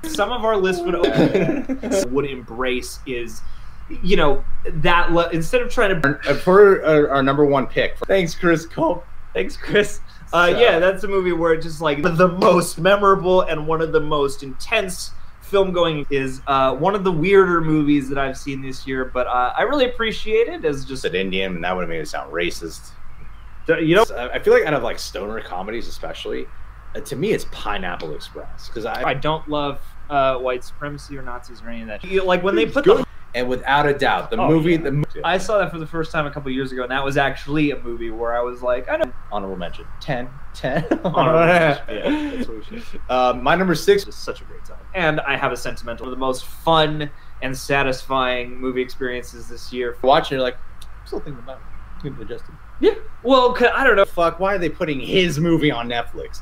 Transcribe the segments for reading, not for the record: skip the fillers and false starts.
Some of our lists would embrace is, you know, that instead of trying to for our number one pick. Thanks, Chris Cole. Thanks, Chris. Yeah, that's a movie where it's just like the most memorable and one of the most intense film going is one of the weirder movies that I've seen this year, but I really appreciate it as just an Indian, and that would have made it sound racist. You know, I feel like out of like stoner comedies, especially, to me, it's Pineapple Express because I don't love white supremacy or Nazis or any of that. Like when they put and without a doubt, the movie. I saw that for the first time a couple years ago, and that was actually a movie where I was like, I don't. Honorable mention. 10. Honorable mention. Yeah, that's what we should. My number 6 was such a great time, and I have a sentimental, one of the most fun and satisfying movie experiences this year. Watching, you're like, I'm still thinking about it. Adjusted. Yeah. Well, I don't know. Fuck. Why are they putting his movie on Netflix?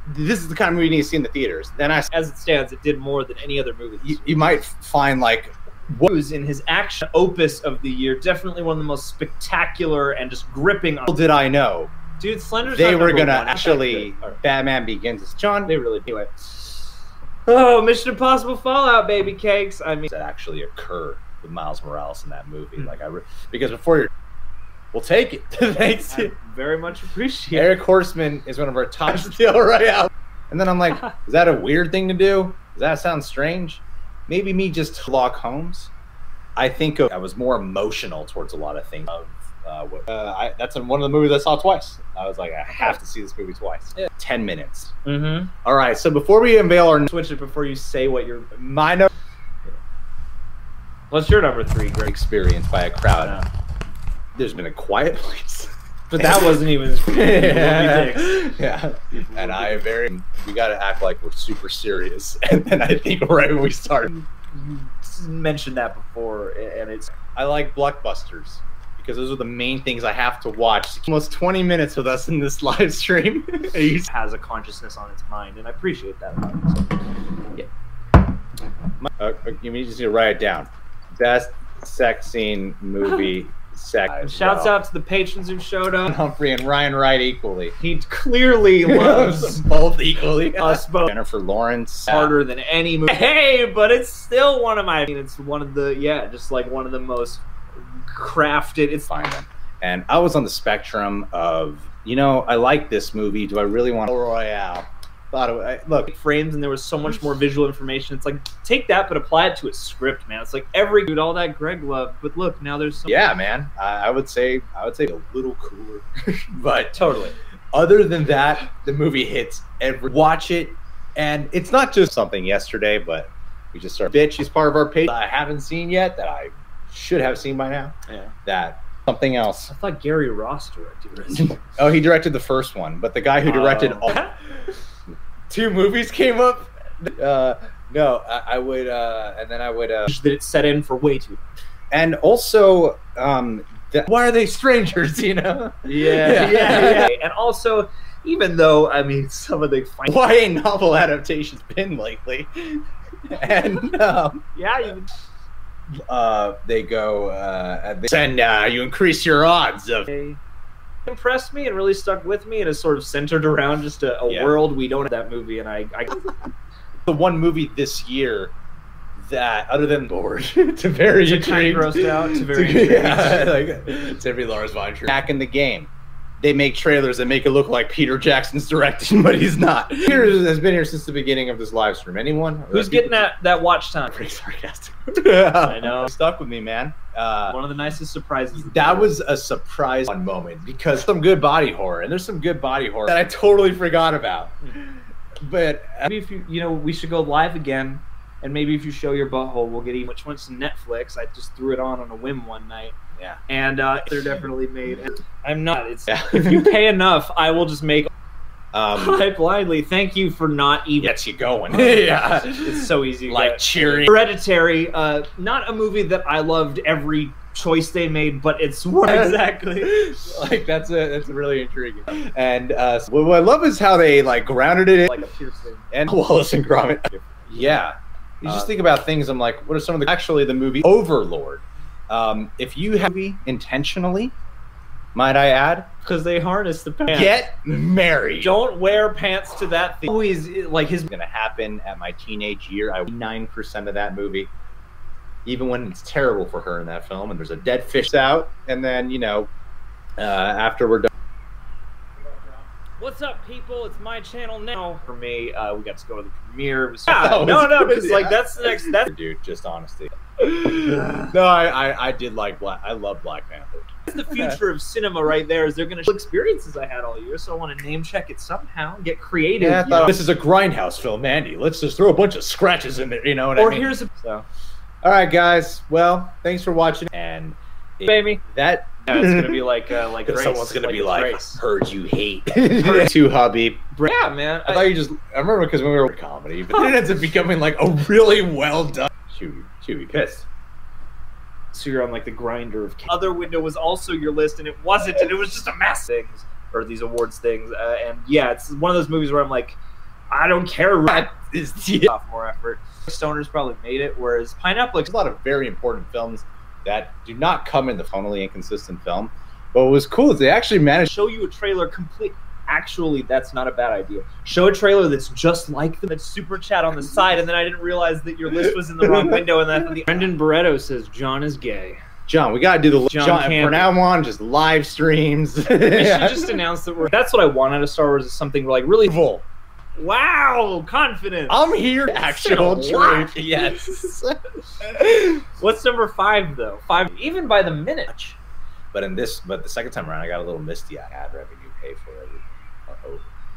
This is the kind of movie you need to see in the theaters. Then as it stands, it did more than any other movie. You might find like. What was in his action opus of the year, definitely one of the most spectacular and just gripping. Little did I know, dude, Slender's they were gonna actually Batman Begins. John, they really do it. Oh, Mission Impossible Fallout, baby cakes. I mean, that actually occurred with Miles Morales in that movie. Like because before you're, we'll take it. Thanks. I very much appreciate. Eric Horseman is one of our top Steel Royale, and then I'm like, is that a weird thing to do? Does that sound strange? Maybe me just Sherlock Holmes. I think I was more emotional towards a lot of things. That's one of the movies I saw twice. I was like, I have to see this movie twice. Yeah. 10 minutes. Mm-hmm. All right, so before we unveil our... Switch it before you say what your... My number... What's your number 3, Greg? Experienced by a crowd. Yeah. There's been a Quiet Place. But that wasn't even... Yeah. And we got to act like we're super serious. And then I think right when we started... You mentioned that before, and it's... I like blockbusters. Because those are the main things I have to watch. Almost 20 minutes with us in this live stream. It has a consciousness on its mind, and I appreciate that. So, yeah. You just need to write it down. Best sex scene movie... Shouts out to the patrons who showed up. Humphrey and Ryan Wright equally. He clearly loves both equally. Us both. Jennifer Lawrence. Harder than any movie. Hey, but it's still one of my... I mean, it's one of the... Yeah, just like one of the most crafted... It's fine. And I was on the spectrum of, you know, I like this movie. Do I really want Royale? Look, frames, and there was so much more visual information. It's like, take that but apply it to a script, man. It's like dude, all that Greg loved, but look, now there's man. I would say a little cooler. But totally, other than that, the movie hits watch it, and it's not just something yesterday, but we just started. Bitch is part of our page I haven't seen yet that I should have seen by now. Yeah, that something else. I thought Gary Ross directed. Oh, he directed the first one, but the guy who directed all 2 movies came up. No, I would, and then I would. That it set in for way too. And also, why are they strangers? You know? Yeah. And also, even though I mean, some of the why ain't novel adaptations been lately? And they go, you increase your odds of. Impressed me and really stuck with me, and is sort of centered around just a world we don't have that movie. And I the one movie this year that, other than bored, to very intrigued, grossed out, to very intrigued. Like Timothy Lars Von Trier. Back in the game, they make trailers that make it look like Peter Jackson's directing, but he's not. Peter has been here since the beginning of this live stream. Anyone? Who's getting that watch time? Pretty sarcastic. I know. Stuck with me, man. One of the nicest surprises. That was a surprise moment because some good body horror, and there's some good body horror that I totally forgot about. But maybe if we should go live again, and maybe if you show your butthole, we'll get even. Which one's Netflix? I just threw it on a whim one night. Yeah, and they're definitely made. I'm not. If you pay enough, I will just make. I blindly thank you for not even gets you going. Yeah, it's so easy. Like cheering. Hereditary, not a movie that I loved every choice they made, but it's one exactly. Like that's really intriguing. And what I love is how they like grounded it in like a piercing and Wallace and Gromit. Yeah, you just think about things. I'm like, what are some of the movie Overlord? If you have intentionally, might I add, Because they harness the pants. Get married. Don't wear pants to that thing. Always like his gonna happen at my teenage year. I 9% of that movie, even when it's terrible for her in that film, and there's a dead fish out, and then after we're done. What's up, people? It's my channel now. For me, we got to go to the premiere. It was no, because like that's the next. That's dude, just honesty. No, I did like Black. I love Black Panther. That's the future of cinema, right there. Is they're going to show experiences I had all year, so I want to name check it somehow, get creative. Yeah, this is a grindhouse film, Andy. Let's just throw a bunch of scratches in there. You know what I mean? Here's a so. All right, guys. Well, thanks for watching. And baby, that. Yeah, it's gonna be like someone's gonna be like, Grace. "Heard you hate." Too hubby. Yeah, man. I thought you just. I remember because when we were comedy, but then it ends up becoming like a really well done. Chewy pissed. So you're on like the grinder of. Other window was also your list, and it wasn't, and it was just a mess. Things or these awards things, and yeah, it's one of those movies where I'm like, I don't care. What is sophomore effort? Stoners probably made it, whereas Pineapple. There's a lot of very important films that do not come in the tonally inconsistent film. But what was cool is they actually managed to show you a trailer complete. Actually, that's not a bad idea. Show a trailer that's just like that super chat on the side, and then I didn't realize that your list was in the wrong window. And then Brendan Barreto says John is gay. John, we gotta do the John from now on, just live streams. We should just announce that that's what I want out of Star Wars is something like really full. Wow, confidence. I'm here. Actual truth. Yes. What's number 5 though? 5, even by the minute. But the second time around, I got a little misty. I had revenue pay for it.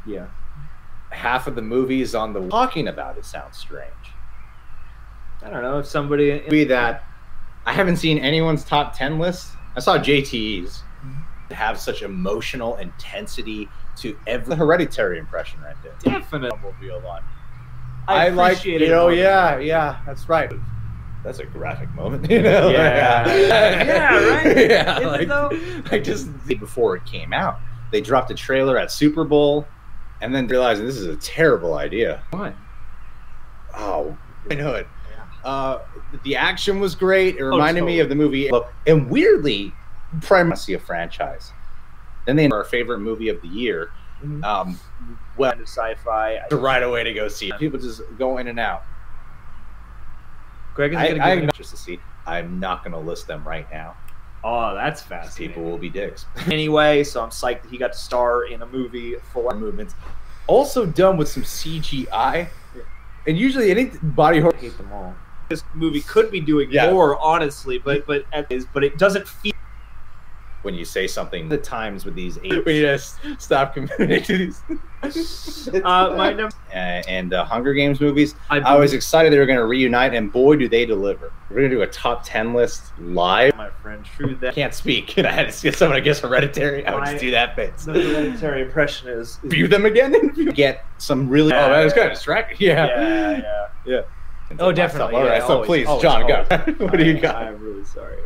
Yeah. Half of the movies on the talking about it sounds strange. I don't know if somebody be that. I haven't seen anyone's top 10 list. I saw JTE's have such emotional intensity to every Hereditary impression right there. Definitely. I like, yeah, that's right. That's a graphic moment, you know? Yeah, right? Yeah, like, like just before it came out, they dropped a trailer at Super Bowl and then realizing this is a terrible idea. Why? Oh, I know it. Yeah. The action was great. It reminded me of the movie. And weirdly, primacy of franchise. Then they our favorite movie of the year. Well, sci-fi. The right away to go see. People just go in and out. Greg is going to just to see. I'm not going to list them right now. Oh, that's fascinating. People will be dicks. Anyway, so I'm psyched that he got to star in a movie for movements. Also done with some CGI. And usually any body horror. I hate them all. This movie could be doing more, honestly, but it doesn't feel. When you say something, the times with these we just stop committing to these. My number and Hunger Games movies. I was excited they were going to reunite, and boy, do they deliver. We're going to do a top 10 list live. My friend, true that. Can't speak. I had to get someone to guess Hereditary. I would just do that bit. The Hereditary impression is view them again. Get some really. Oh, that was kind of distracting. Yeah. Oh, definitely. All right, so please, John, go. What do you got? I'm really sorry.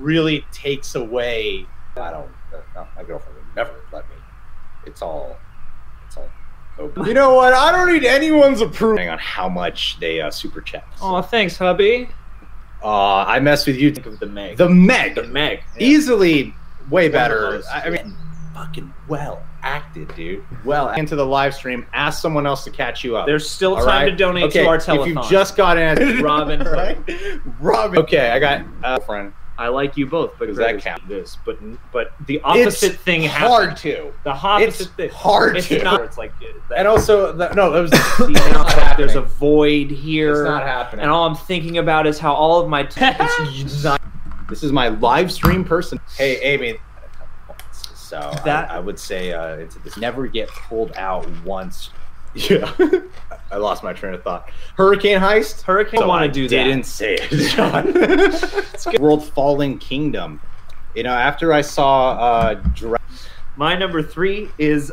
Really takes away. I don't. My girlfriend would never let me. It's all open. You know what? I don't need anyone's approval on how much they super chat. Oh, thanks, hubby. I mess with you. Think of the Meg. The Meg. Yeah. Easily way better. I mean, fucking well acted, dude. Well, into the live stream, ask someone else to catch you up. There's still time to donate to our telethon. If you just got in, Robin, right? Robin. Okay, I got a friend. I like you both, but does that count? This, but the opposite thing happens. Hard to. The opposite thing. Hard it's to. Not, it's like and also that was like there's a void here. It's not happening. And all I'm thinking about is how all of my this is my live stream person. Hey, Amy. So I would say it's never get pulled out once. Yeah, I lost my train of thought. Hurricane Heist. Hurricane. I want to do that. Didn't say it, John. World Fallen Kingdom. You know, after I saw my number 3 is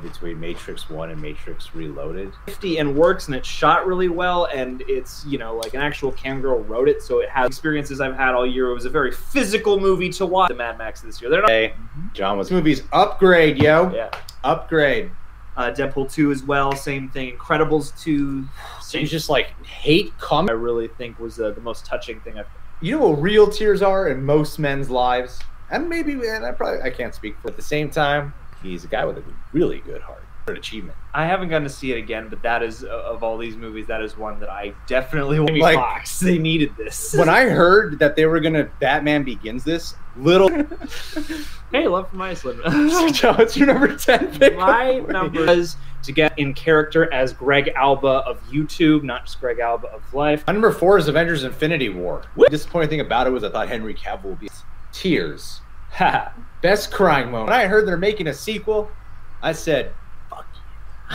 between Matrix 1 and Matrix Reloaded. 50 and works, and it's shot really well, and it's, you know, like an actual cam girl wrote it, so it has experiences I've had all year. It was a very physical movie to watch. The Mad Max this year. They're not. Hey, John was movies upgrade, yo. Yeah, upgrade. Deadpool 2 as well, same thing. Incredibles 2. So you just like hate comics. I really think was the most touching thing I've. You know what real tears are in most men's lives? And maybe, and I can't speak for. At the same time, he's a guy with a really good heart. An achievement. I haven't gotten to see it again, but that is, of all these movies, that is one that I definitely want. Like, Fox, they needed this. When I heard that they were gonna Batman Begins this, Hey, Love from Iceland. What's your number 10 pick? My number was to get in character as Greg Alba of YouTube, not just Greg Alba of life. My number 4 is Avengers Infinity War. The disappointing thing about it was I thought Henry Cavill would be tears. Ha! Best crying moment. When I heard they're making a sequel, I said, fuck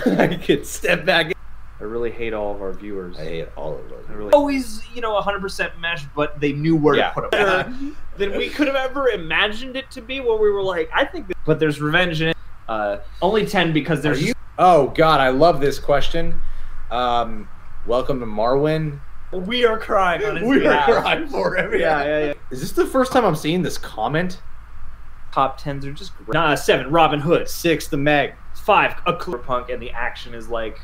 you. I could step back. I really hate all of our viewers. I hate all of those. Really always, 100% mesh, but they knew where to put them. Than we could have ever imagined it to be, where we were like, I think, but there's revenge in it. Only 10 because there's. Oh God, I love this question. Welcome to Marwin. We are crying on his We behalf. are crying for him. Yeah. Is this the first time I'm seeing this comment? Top 10s are just great. 7, Robin Hood. 6, the Meg. 5, a clear punk, and the action is like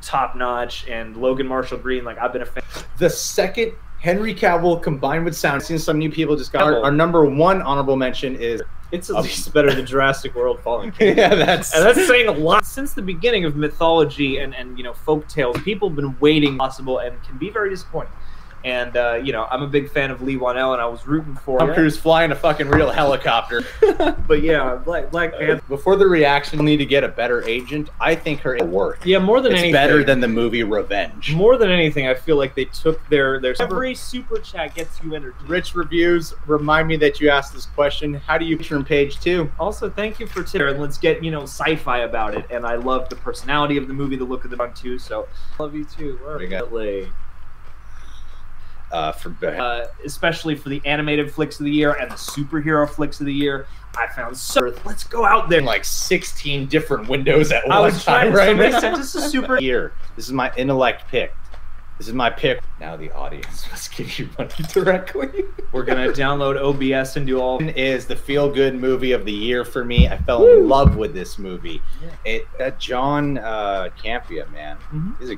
top notch. And Logan Marshall Green, like I've been a fan. The second Henry Cavill combined with sound. I've seen some new people just got our number 1 honorable mention is. It's at least better than Jurassic World Fallen Kingdom. Yeah, that's saying a lot. Since the beginning of mythology and folk tales, people have been waiting possible and can be very disappointing. And I'm a big fan of Lee Wanell, and I was rooting for Tom Cruise flying a fucking real helicopter. But yeah, Black Panther. Before the reaction, need to get a better agent. I think her work. Yeah, more than anything, better than the movie Revenge. More than anything, I feel like they took their every super chat gets you energy. Rich reviews remind me that you asked this question. How do you from page 2? Also, thank you for Twitter, and let's get sci-fi about it. And I love the personality of the movie, the look of the fun too. So love you too. Especially for the animated flicks of the year and the superhero flicks of the year, I found let's go out there. Like 16 different windows at one time. Right now. Sent us a super here. This is my intellect pick. This is my pick. Now the audience must give you money directly. We're gonna download OBS and do all. Is the feel-good movie of the year for me. I fell in love with this movie. That John Campia, man, he's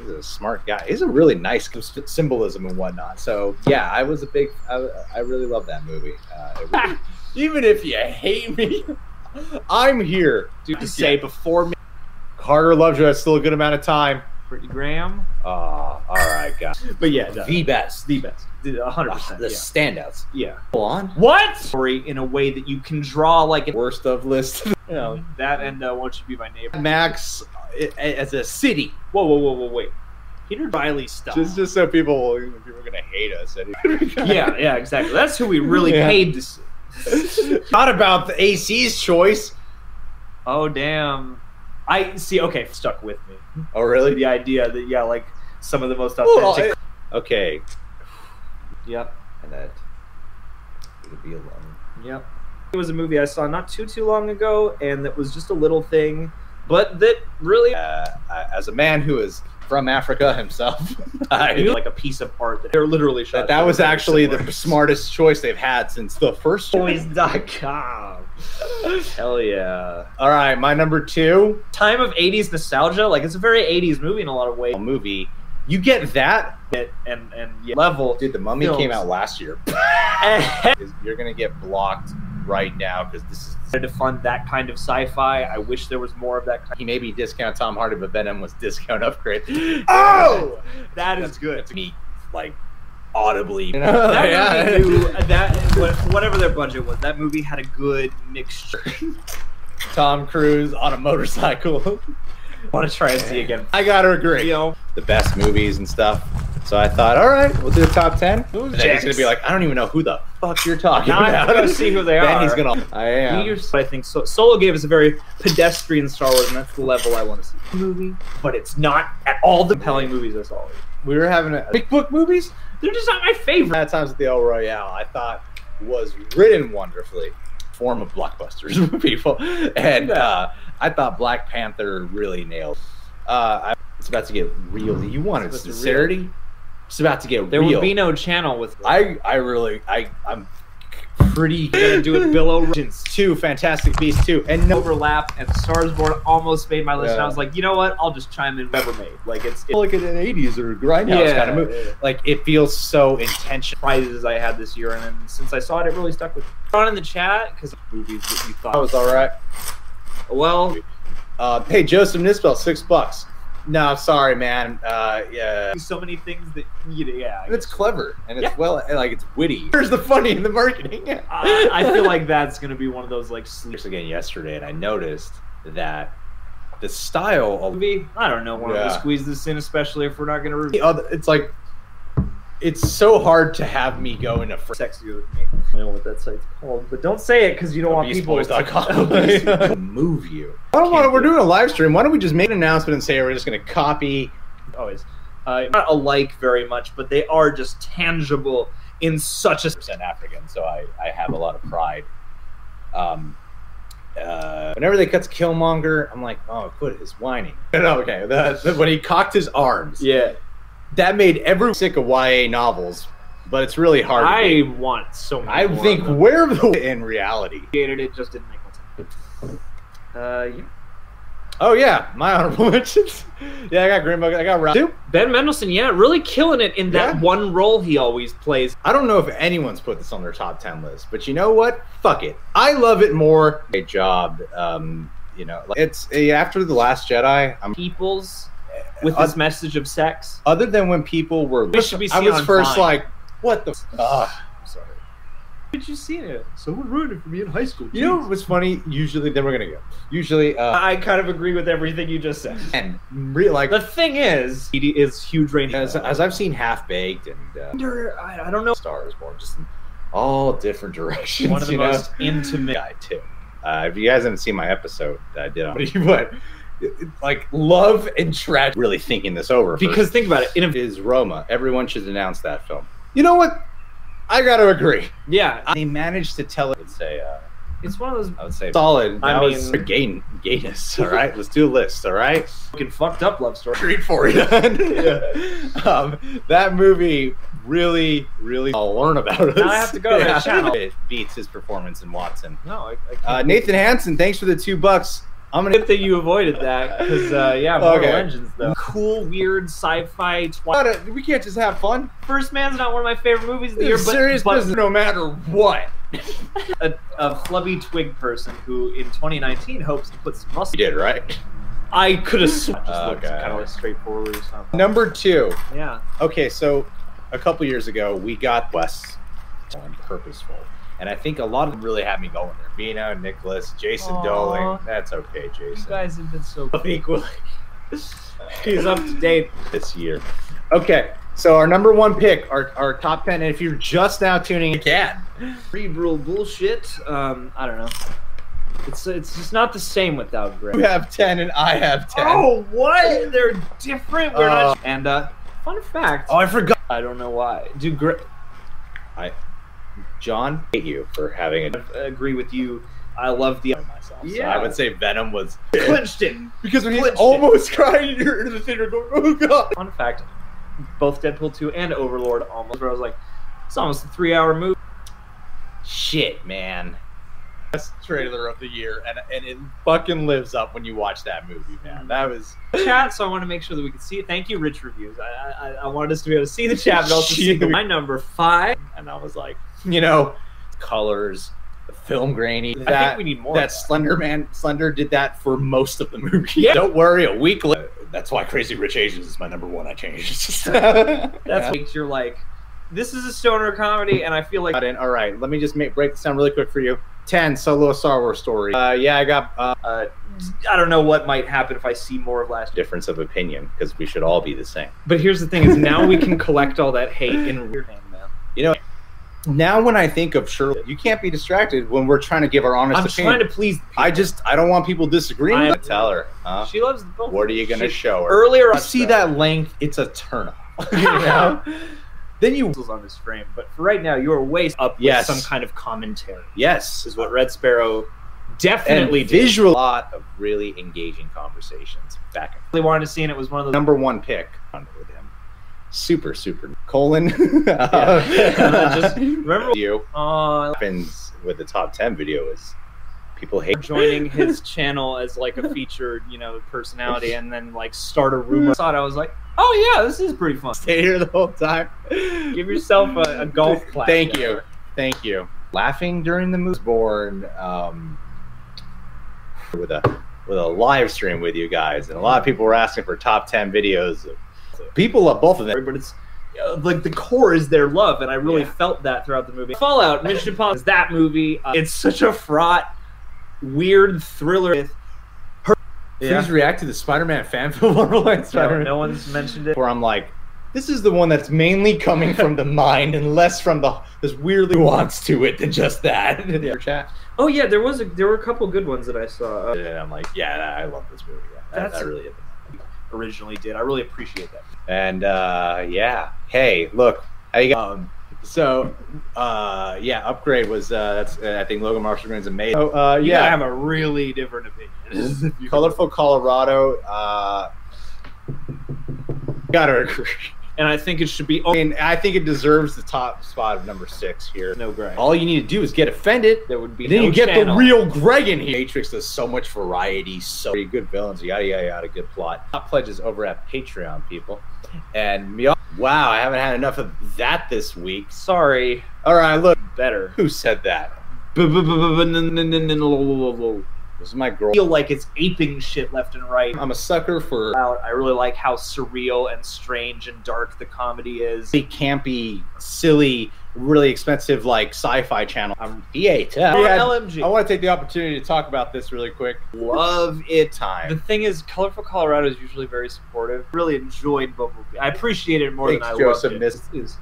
a smart guy. He's a really nice symbolism and whatnot. So yeah, I really love that movie. Even if you hate me, I'm here to say before me. Carter loves you. That's still a good amount of time. Pretty Graham. All right, guys. But yeah, the best, 100%. The standouts. Yeah. Go on. What? Story in a way that you can draw like a worst of list. That and Won't You Be My Neighbor. Max as a city. Whoa, wait. Peter Riley stuff. Just so people are gonna hate us. Yeah, exactly. That's who we really paid to see. Not about the AC's choice. Oh damn. I see. Okay, stuck with me. Oh really? The idea that like some of the most authentic. Okay. Yep. And that would be alone. Yep. It was a movie I saw not too long ago, and that was just a little thing, but that really. As a man who is from Africa himself, like a piece of art that they're literally shot. That was actually the smartest choice they've had since the first. Toys.com. Hell yeah. All right, my number 2. Time of 80s nostalgia. Like, it's a very 80s movie in a lot of ways. Movie. You get that and level. Dude, The Mummy came out last year. You're going to get blocked right now because this is to fund that kind of sci-fi. I wish there was more of that kind. He maybe discount Tom Hardy, but Venom was discount Upgrade. Oh! That's good. That's me, like, audibly. That movie whatever their budget was, that movie had a good mixture. Tom Cruise on a motorcycle. Want to try and see again. I gotta agree. The best movies and stuff. So I thought, all right, we'll do the top 10. And then he's gonna be like, I don't even know who the fuck you're talking about. I'm gonna see who they are. Then he's gonna. I am. I think Solo gave us a very pedestrian Star Wars, and that's the level I want to see. Movie, but it's not at all the compelling movies I saw. We were having big book movies. They're just not my favorite. At times at the El Royale, I thought was written wonderfully. Form of blockbusters with people, and I thought Black Panther really nailed. It's about to get real. You wanted sincerity. It's about to get there real. There would be no channel with. I'm pretty Gonna do it, Bill O'Reilly's 2, Fantastic Beasts 2, and no overlap, and Stars Born almost made my list, Yeah. and I was like, you know what? I'll just chime in whatever made. Like it's like an 80s or grindhouse kind of movie. Yeah. Like it feels so intentional. Prizes I had this year, and then since I saw it, it really stuck with me. On in the chat because movies that you thought That was all right. Well, Hey, Joseph Nispel, $6. No, sorry, man. Yeah. so many things that yeah. It's clever and it's Yeah. well, like it's witty. Here's the funny in the marketing. I feel like that's gonna be one of those like sleep Again yesterday, and I noticed that the style of movie. I don't know. Wanted Yeah. to squeeze this in, especially if we're not gonna review. it's like it's so hard to have me go into Sexy with me. I don't know what that site's called, but don't say it because you don't want people to move you. I don't want to. We're doing a live stream. Why don't we just make an announcement and say we're just going to copy? Always not alike very much, but they are just tangible in such a percent African, so I have a lot of pride. Whenever they cut to Killmonger, I'm like, oh, quit his whining. Okay, when he cocked his arms, yeah. that made everyone sick of YA novels, but it's really hard. I want so many. I more think of them. where the in reality. It just didn't make sense. Yeah. Oh yeah, my honorable mentions. Yeah, I got Green Book. I got Round 2. Ben Mendelsohn, yeah, really killing it in that Yeah. one role he always plays. I don't know if anyone's put this on their top 10 list, but you know what? Fuck it. I love it more. Great job. You know, it's after The Last Jedi. People's with this message of sex. Other than when people were, We should be I seen was on first Vine. like, what the? I'm sorry. Did you see it? Someone ruined it for me in high school. You know what was funny? Usually, then we're gonna go. Usually, I kind of agree with everything you just said. and like The thing is huge range. as I've seen Half Baked and I don't know. Stars Born, just in all different directions. One of the you know? most intimate. Guy too. If you guys haven't seen my episode that I did on it, but like love and tragedy. Really thinking this over Because think about it. is Roma. Everyone should announce that film. You know what? I got to agree. Yeah, They managed to tell it. I would say. it's one of those I would say solid. I That mean- was gayness. All right, let's do a list. All right. fucking fucked up love story. Treat for you. That movie really. I'll learn about it. Now I have to go to that channel. It beats his performance in Watson. No, I can't. Nathan Hansen, thanks for the $2. I'm gonna. Good thing you avoided that because yeah, Mortal Okay. Engines though. Cool, weird sci-fi. We can't just have fun. First Man's not one of my favorite movies of the This year, is but serious business, no matter what. a flubby twig person who in 2019 hopes to put some muscle. You did right. I could have just looked Okay. kind of like straightforward or something. Number 2. Yeah. Okay, so a couple years ago we got Wes on Purposeful, and I think a lot of them really had me going there. Vina, Nicholas, Jason Aw. Doling. That's okay, You Jason. guys have been so equally. He's up to date. This year. Okay, so our number 1 pick, our top 10. And if you're just now tuning in, again, Cerebral bullshit. I don't know. It's just not the same without Greg. you have 10 and I have 10. Oh, what? They're different. We're not. And fun fact. Oh, I forgot. I don't know why. Do Greg? John, I hate you for having a. Agree with you. I love the. Myself. So Yeah. I would say Venom was. Clinched it. Because when he's Clinched it. almost crying, you're in the theater going, oh god. Fun fact: both Deadpool 2 and Overlord almost. Where I was like, it's almost a 3-hour movie. Shit, man. Best trailer of the year, and it fucking lives up when you watch that movie, man. That was. Chat, so I want to make sure that we can see it. Thank you, Rich Reviews. I wanted us to be able to see the chat, but also see my number 5. And I was like, you know, colors, the film grainy. I think we need more. That Slender did that for most of the movie. Yeah. Don't worry, a week later. That's why Crazy Rich Asians is my number 1. I changed. That's what makes you're like, this is a stoner comedy, and I feel like All right, let me just break this down really quick for you. 10, Solo: A Star Wars Story. Yeah, I got I don't know what might happen if I see more of last year. difference of opinion because we should all be the same. But here's the thing: is now we can collect all that hate in your name, man. You know, now when I think of Shirley, you can't be distracted when we're trying to give our honest I'm opinion. trying to please. The people. I don't want people disagreeing. I- Tell her, huh? She loves the both. What are you gonna She- show her? Earlier, I See that length? It's a turn off. You know? Then you, on this frame, but for right now, you are way up with Yes. some kind of commentary. yes, Is what Red Sparrow definitely and did. visual. A lot of really engaging conversations back and Really wanted to see, and it was one of those. number 1 pick with him. super colon. Just remember you. Happens with the top 10 video is people hate joining his channel as like a featured, personality, and then like start a rumor. I thought, I was like, oh yeah, this is pretty fun. Stay here the whole time. Give yourself a golf clap. Thank you. Laughing during the movie was born with a live stream with you guys, and a lot of people were asking for top 10 videos. People love both of them, but it's like the core is their love, and I really felt that throughout the movie. Fallout, Mission Impossible is that movie. It's such a fraught, weird thriller. With her. Please react to the Spider-Man fan film. No one's mentioned it. Where I'm like, this is the one that's mainly coming from the mind and less from this weirdly nuance to it than just that. Chat. Oh yeah, there were a couple good ones that I saw. Yeah, I'm like, yeah, I love this movie. Yeah, that really originally did. I really appreciate that. And yeah, hey, look, how you go? Upgrade was that's I think Logan Marshall Green's amazing. I have a really different opinion. Colorful Colorado, gotta agree. And I think it should be. I think it deserves the top spot of number 6 here. No Greg. All you need to do is get offended. There would be. Then you get the real Greg in here. Matrix does so much variety, so many good villains, yada yada yada, good plot. Top pledges over at Patreon, people. And wow, I haven't had enough of that this week. Sorry. All right, look better. Who said that? This is my girl. I feel like it's aping shit left and right. I'm a sucker for. I really like how surreal and strange and dark the comedy is. Really campy, silly, really expensive, like sci-fi channel. I'm EA. LMG. I want to take the opportunity to talk about this really quick. Love it. Time. The thing is, Colorful Colorado is usually very supportive. Really enjoyed Bumblebee. I appreciate it more than I loved it.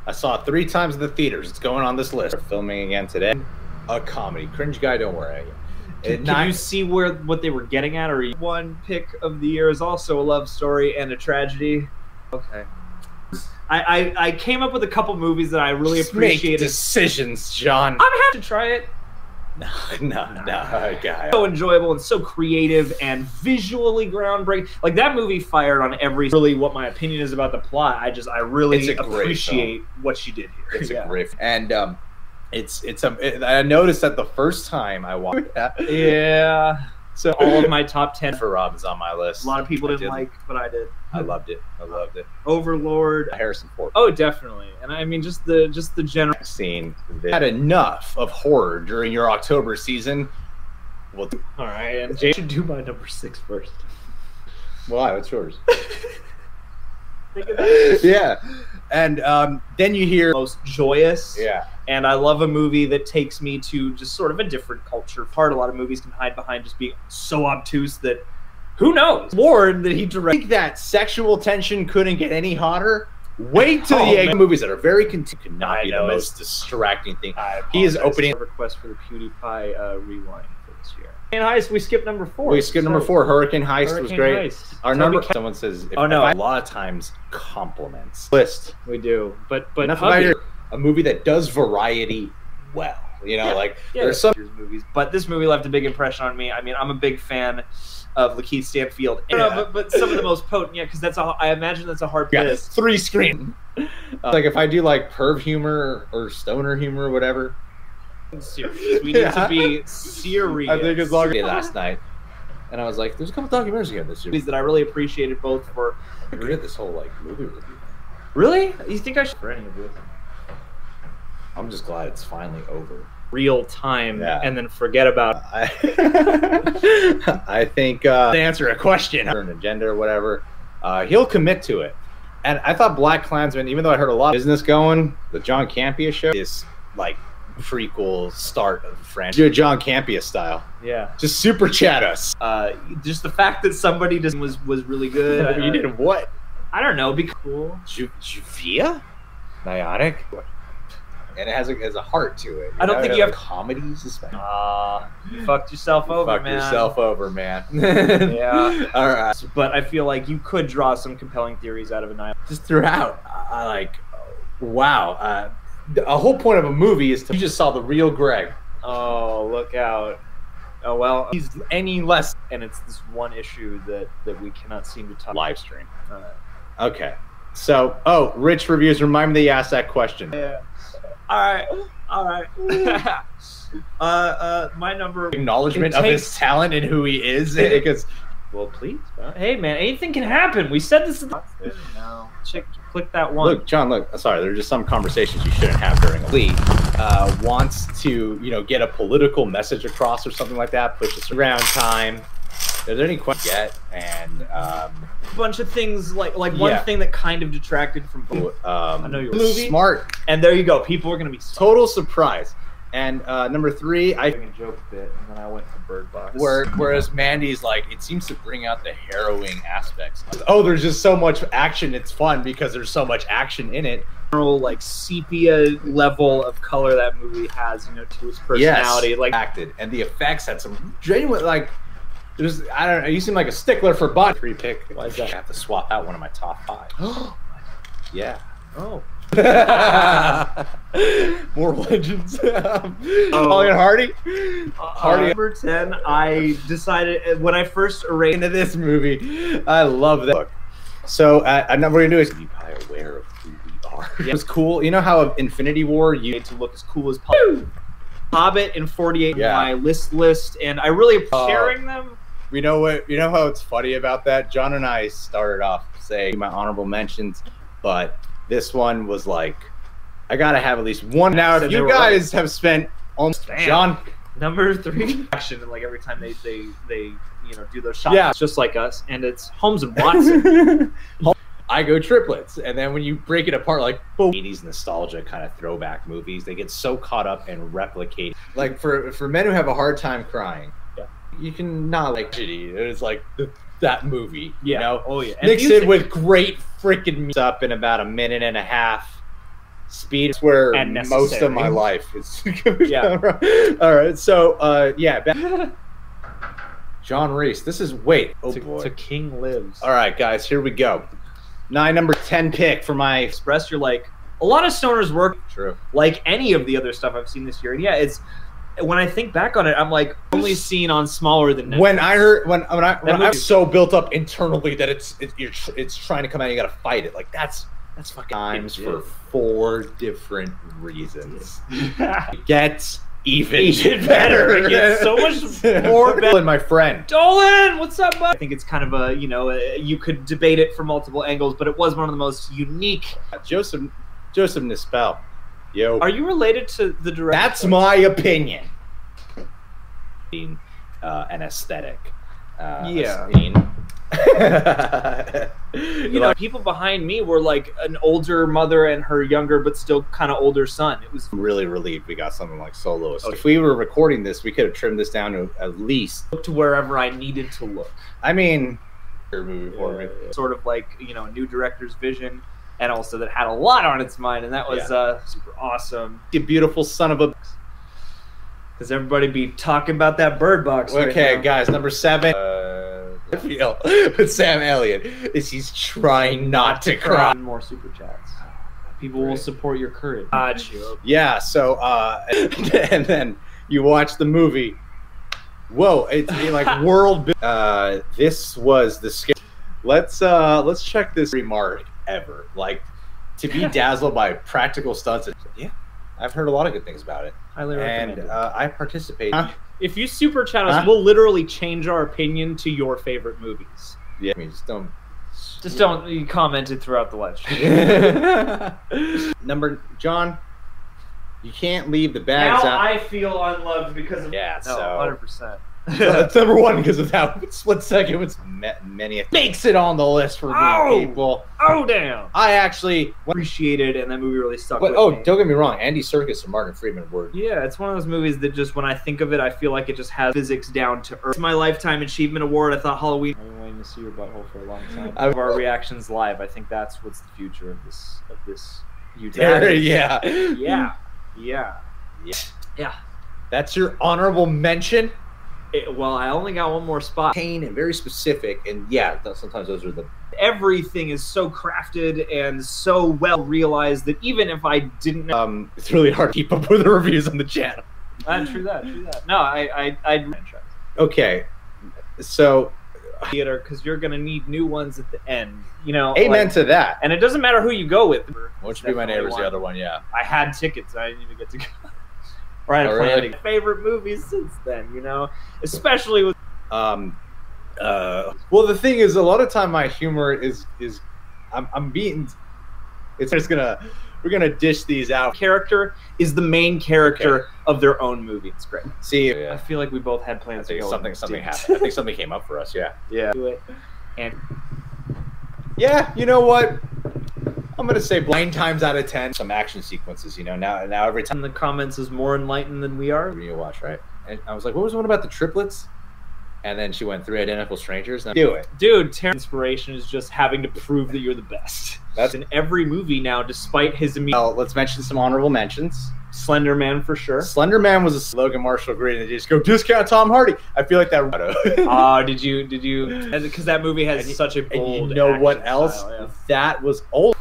I saw it 3 times in the theaters. It's going on this list. We're filming again today. A comedy. Cringe guy, don't worry. Can you see what they were getting at? Or one pick of the year is also a love story and a tragedy. Okay. I came up with a couple movies that I really appreciated. Make decisions, John. I'm happy to try it. No, guy. So enjoyable and so creative and visually groundbreaking. Like that movie fired on every. Really, what my opinion is about the plot. I really appreciate what she did here. It's a great. And I noticed that the first time I watched that. Yeah. So all of my top 10 for Rob is on my list. A lot of people didn't like, but I did. I loved it. Overlord. Harrison Ford. Oh, definitely. And I mean, just the general scene. Had enough of horror during your October season. Well, all right. And Jay should do my number 6 first. Why? What's yours? Think of that. Yeah. And then you hear most joyous. Yeah. And I love a movie that takes me to just sort of a different culture. A lot of movies can hide behind just being so obtuse that who knows? Ward that he directed. I think that sexual tension couldn't get any hotter. Wait till the egg movies that are very could not be the most distracting thing. He is opening a request for the PewDiePie rewind for this year. Hurricane Heist, we skipped number 4. We skipped number 4. Hurricane Heist was great. Heist. Our number. Someone says. A lot of times compliments. List. We do, but enough about a movie that does variety well. There's some movies, but this movie left a big impression on me. I mean, I'm a big fan of Lakeith Stanfield. But some of the most potent, because I imagine that's a hard list. 3 screen. Like if I do like perv humor or stoner humor or whatever. Serious. We need to be serious. I think it's longer last night. And I was like, there's a couple documentaries again this year that I really appreciated both for. I agree with this whole movie review. Really? You think I should for any of this? I'm just glad it's finally over. Real time, and then forget about I think to answer a question or an agenda or whatever, he'll commit to it. And I thought Black Klansman, even though I heard a lot of business going, the John Campea show is like prequel start of the franchise. Do a John Campea style. Yeah. Just super chat us. Just the fact that somebody just was really good. You did what? I don't know. Be cool. Juvia? Niotic? And it has a heart to it. I don't think you have comedy suspense. You fucked yourself over, man. Fucked yourself over, man. Yeah. All right. But I feel like you could draw some compelling theories out of Annihilation. Just throughout. I like, wow. The whole point of a movie is you just saw the real Greg. Oh, look out. Oh, well, he's any less. And it's this one issue that we cannot seem to touch. Live stream. Okay. So, Rich Reviews, remind me that you asked that question. Yeah. All right. My number. Acknowledgement of his talent and who he is. Because, well, please. Hey, man, anything can happen. We said this. No, click that one. Look, John. Look, sorry. There are just some conversations you shouldn't have during a league. Wants to, get a political message across or something like that. Push us around time. If there's any question yet, and a bunch of things like one thing that kind of detracted from. I know you're smart, and there you go. People are gonna be total surprise. And number 3, I joke a bit, and then I went to Bird Box. Whereas Mandy's like, it seems to bring out the harrowing aspects. Oh, there's just so much action. It's fun because there's so much action in it. Like sepia level of color that movie has, to its personality. Yes, acted, and the effects had some genuine I don't know. You seem like a stickler for bot. Free pick. Why is that? I have to swap out one of my top 5. Yeah. Oh. More legends. Holly and Hardy. Number 10. I decided when I first arranged into this movie. I love that. So what we're gonna do is be probably aware of who we are. It was cool. You know how Infinity War you need to look as cool as possible. Hobbit and 48 my list, and I really appreciate sharing them. You know how it's funny about that? John and I started off saying my honorable mentions, but this one was like, I gotta have at least one. Now, if you guys have spent almost John number 3 action, like every time they do those shots, it's just like us, and it's Holmes and Watson. I go triplets, and then when you break it apart, like 80s nostalgia kind of throwback movies, they get so caught up and replicate. Like for men who have a hard time crying, you can not like shitty. It's like that movie, you know? Oh yeah, mix it with great freaking music up in about a minute and a half. Speed is where most of my life is. All right, so John Reese. This is boy. To King Lives. All right, guys, here we go. Number 10 pick for my Express. You're like, a lot of stoners work. True. Like any of the other stuff I've seen this year, and it's. When I think back on it, I'm like only seen on smaller than Netflix. When I'm so built up internally that it's trying to come out, you gotta fight it. Like that's fucking times for 4 different reasons. It gets even better. It gets so much more better. My friend Dolan, what's up, bud? I think it's kind of you could debate it from multiple angles, but it was one of the most unique. Joseph Nispel. Yo. Are you related to the director? That's my opinion. An aesthetic. People behind me were like an older mother and her younger but still kind of older son. It was really relieved we got something like Soloist. If we were recording this, we could have trimmed this down to at least look to wherever I needed to look. I mean, movie for me. Sort of like a new director's vision. And also that had a lot on its mind, and that was super awesome. You beautiful son of a... Because everybody be talking about that Bird Box Okay, guys, number 7. I feel with Sam Elliott is he's trying not to cry. More super chats. People will support your courage. Yeah, so, and then you watch the movie. Whoa, it's like world... this was the scale. Let's check this remark. Ever to be dazzled by practical stunts. I've heard a lot of good things about it. Highly recommend it. I participate. If you super chat us, we'll literally change our opinion to your favorite movies. Yeah, I mean, just don't you commented throughout the live stream. John, you can't leave the bags now out. I feel unloved because of 100%. That's number 1 because of that split second. It's many makes it on the list for me, people. Oh damn! I actually appreciated, and that movie really stuck with me. Don't get me wrong. Andy Serkis and Martin Freeman were. Yeah, it's one of those movies that just when I think of it, I feel like it just has physics down to earth. It's my Lifetime Achievement Award. I thought Halloween. I've been waiting to see your butthole for a long time. Of our reactions live, I think that's what's the future of this. Yeah. That's your honorable mention. Well, I only got one more spot. And very specific, and sometimes those are the... Everything is so crafted and so well realized that even if I didn't know... it's really hard to keep up with the reviews on the channel. True that. No, I Okay, so theater because you're gonna need new ones at the end. You know, amen to that. And it doesn't matter who you go with. Which Be My Neighbor's the other one, yeah. I had tickets. I didn't even get to go. Or I had planned to get favorite movies since then. You know, especially with. Well, the thing is, a lot of time my humor is I'm beaten. It's just we're gonna dish these out. Character is the main character of their own movie. It's great. See, I feel like we both had plans to go. Something happened. I think something came up for us. Yeah. Yeah. Do it. And yeah, you know what? I'm gonna say 9 times out of 10 some action sequences. You know, now every time the comments is more enlightened than we are. You watch, right? And I was like, what was the one about the triplets? And then she went 3 identical strangers. And do it, dude. Terrence's inspiration is just having to prove that you're the best. That's in every movie now, despite his immediate. Well, let's mention some honorable mentions. Slender Man for sure. Slender Man was a Logan Marshall great, and they just go discount Tom Hardy. I feel like that. Did you? Because that movie has such a bold. And you know what else? Style, yeah. That was old.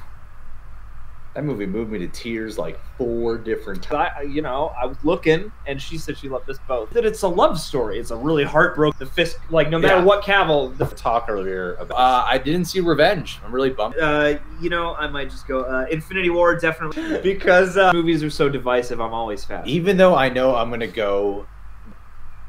That movie moved me to tears like 4 different times. I was looking, and she said she loved us both. That it's a love story. It's a really heartbroken. The fist, like no matter what Cavill. The talk earlier about. I didn't see Revenge. I'm really bummed. I might just go Infinity War definitely because movies are so divisive. I'm always fast. Even though I know I'm gonna go.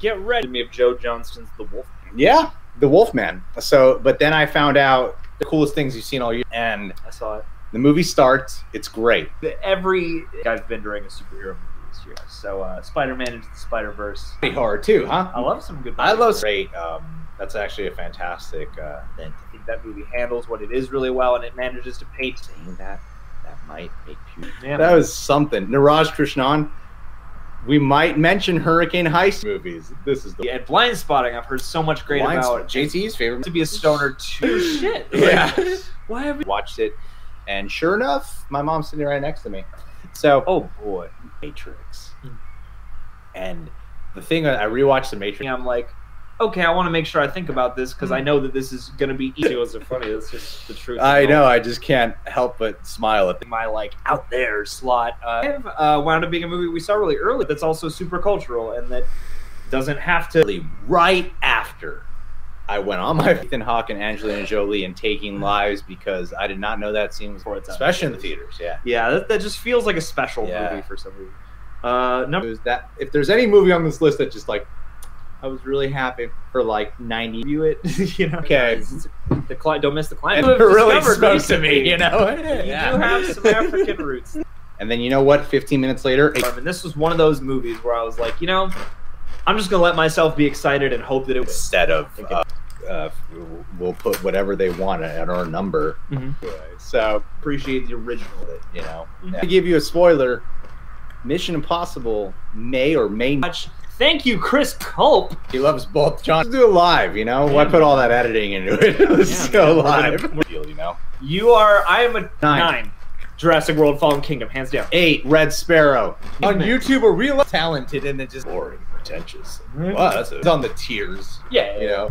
Get ready to me of Joe Johnston's The Wolf. Yeah, The Wolfman. So, but then I found out the coolest things you've seen all year, and I saw it. The movie starts. It's great. I've been during a superhero movie this year. So Spider-Man Into the Spider-Verse. Pretty hard too, huh? I love some good. I love great. That's actually a fantastic thing. I think that movie handles what it is really well, and it manages to paint. Saying that might make you. Yeah, that was something. Niraj Krishnan. We might mention Hurricane Heist movies. This is and Blind Spotting. I've heard so much great about. JT's favorite. To be a stoner too. Shit. Yeah. Why have we watched it? And sure enough, my mom's sitting right next to me. So, oh boy, Matrix. And the thing, I rewatched The Matrix. I'm like, okay, I want to make sure I think about this because I know that this is going to be easy. Was it funny? That's just the truth. I know. I just can't help but smile at my out there slot. Wound up being a movie we saw really early. That's also super cultural and that doesn't have to. Right after I went on my Ethan Hawke and Angelina Jolie and Taking Lives because I did not know that scene before, especially in the theaters. Yeah, that just feels like a special movie for some reason. That if there's any movie on this list that just like I was really happy for like 90 view it, okay. Don't miss the climb. It really spoke to me, you know. You do have some African roots. And then you know what? 15 minutes later, and this was one of those movies where I was like, I'm just gonna let myself be excited and hope that it was instead of we'll put whatever they want at our number. So appreciate the original. To give you a spoiler, Mission Impossible may or may not. Thank you, Chris Culp. He loves both. John, let's do it live. Why put all that editing into it? Let's go live. I am a 9. Jurassic World: Fallen Kingdom, hands down. 8. Red Sparrow. On YouTube, are real talented and then just boring, pretentious. Wow, it's on the tiers. Yeah.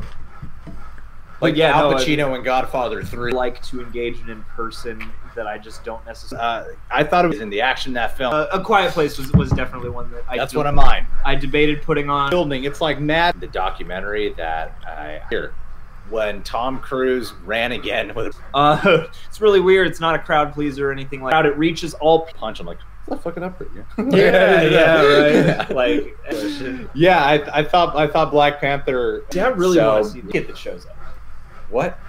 Like Al Pacino in Godfather 3. Like to engage in person that I just don't necessarily. I thought it was in the action of that film. A Quiet Place was definitely one that That's one of mine. I debated putting on. Building. It's like Mad. The documentary that I hear when Tom Cruise ran again with. It's really weird. It's not a crowd pleaser or anything like that. It reaches all. Punch. I'm like, is that fucking up right here? Right. I thought Black Panther. I really want to see the kid that shows up. What?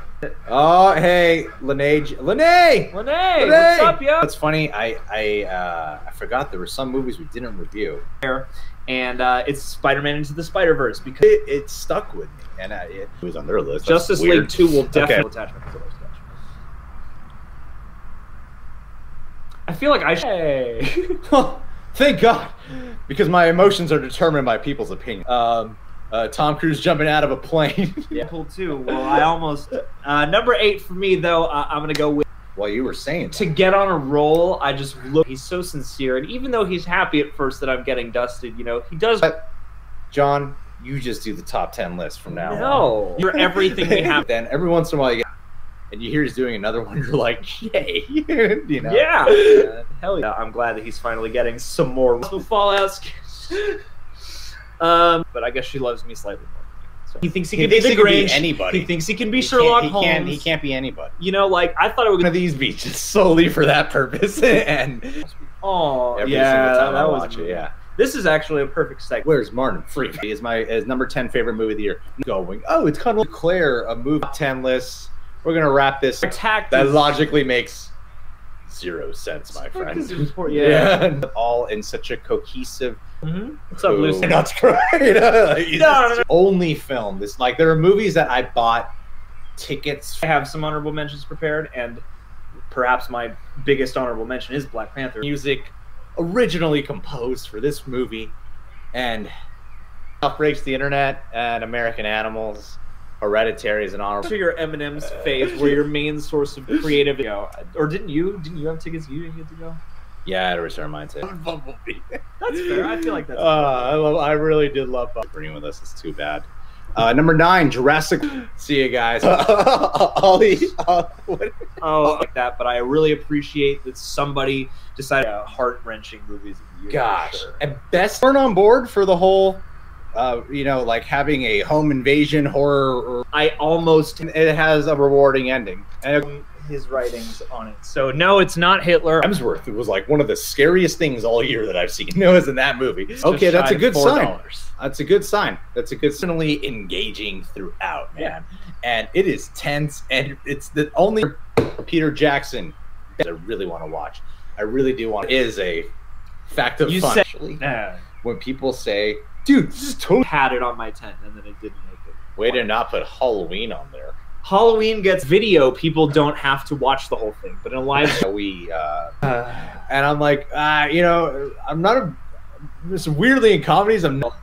Oh, hey, Lene, what's up, yo? That's funny. I forgot there were some movies we didn't review. And it's Spider-Man Into the Spider-Verse because it stuck with me, and it was on their list. Justice League 2 will definitely attachment. I feel like I should. Thank God, because my emotions are determined by people's opinion. Tom Cruise jumping out of a plane. Yeah, cool too. Well, I almost number 8 for me though. I'm gonna go with. Well, you were saying to get on a roll. I just look. He's so sincere, and even though he's happy at first that I'm getting dusted, he does. John, you just do the top 10 list from now on. No, you're everything we have. Then every once in a while, and you hear he's doing another one, you're like, yay, Yeah, hell yeah. I'm glad that he's finally getting some more Fallout skins. But I guess she loves me slightly more. He thinks he can be the Grange. Anybody. He thinks he can be Sherlock Holmes. He can't be anybody. You know, like I thought it would one of these be just solely for that purpose. And every single yeah, time I that watch was it. Yeah. This is actually a perfect segue. Where's Martin Freeman? Is my number 10 favorite movie of the year. Going. Oh, it's kind of declare a movie 10 list. We're gonna wrap this. That logically makes 0 sense, my friend. Yeah. All in such a cohesive. What's up, Lucy? That's great. No. Only film. This like there are movies that I bought tickets. I have some honorable mentions prepared, and perhaps my biggest honorable mention is Black Panther. Music originally composed for this movie, and breaks the internet and American Animals. Hereditary is an honorable. To your Eminem's phase, where your main source of creative go, or didn't you have tickets? You didn't get to go. Yeah, I had to return mine too. Bumblebee. That's fair. I feel like that's. I really did love agreeing with us. It's too bad. Number 9, Jurassic. See you guys. Ollie. Like that, but I really appreciate that somebody decided heart-wrenching movies of the year. Gosh, and best turn on board for the whole. Like having a home invasion horror. It has a rewarding ending. And his writings on it. So no, it's not Hitler. Hemsworth. It was like one of the scariest things all year that I've seen. It was in that movie. Okay, that's a good sign. That's a good sign. That's a good. Certainly engaging throughout, man. Yeah. And it is tense, and it's the only Peter Jackson that I really want to watch. I really do want. Is a fact of fun. Actually, when people say, "Dude, this is totally had it on my 10," and then it didn't make it. Way to not put Halloween on there. Halloween gets video. People don't have to watch the whole thing, but in a live and I'm like, I'm not just weirdly in comedies. I'm not.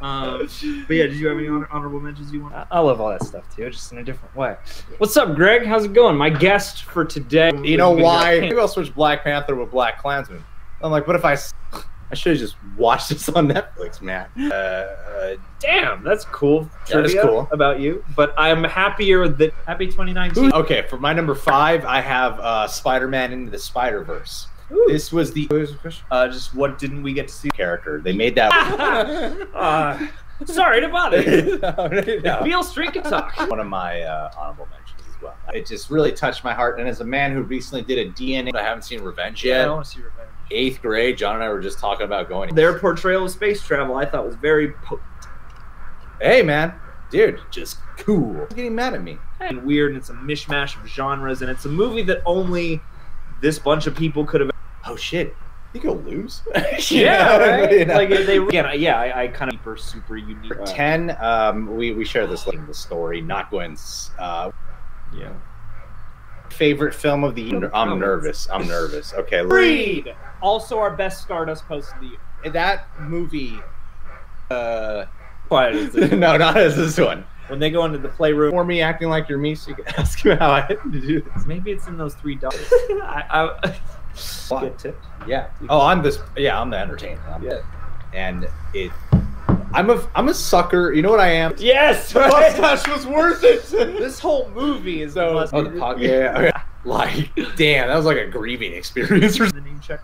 But yeah, did you have any honorable mentions you want? I love all that stuff too, just in a different way. What's up, Greg? How's it going? My guest for today. You know why? Maybe I'll switch Black Panther with Black Klansman. I'm like, what if I should have just watched this on Netflix, man. Damn, that's cool. That is cool about you. But I'm happier that happy 2019. Okay, for my number 5, I have Spider-Man Into the Spider-Verse. Ooh. This was the just what didn't we get to see character. They made that. Sorry to bother you. No. Feel free to talk. One of my honorable mentions as well. It just really touched my heart. And as a man who recently did a DNA, I haven't seen Revenge yet. Yeah, I want to see Revenge. 8th grade, John and I were just talking about going. Their portrayal of space travel, I thought, was very potent. Hey, man, dude, just cool. You're getting mad at me. And weird, and it's a mishmash of genres, and it's a movie that only this bunch of people could have. Oh shit, you go lose. Yeah, right? Like they. I kind of super unique. 10, we share this link in the story. Not going. Yeah. Favorite film of the year. I'm nervous. Okay. Read. Also, our best Stardust post of the year. That movie. Quiet as this. No, not as this one. When they go into the playroom. For me acting like you're me, so you can ask you how I had to do this. Maybe it's in those $3. Get tipped. Yeah. Oh, I'm the entertainer. And it. I'm a sucker. You know what I am? Yes. Mustache was worth it. This whole movie is yeah. Like, damn, that was like a grieving experience.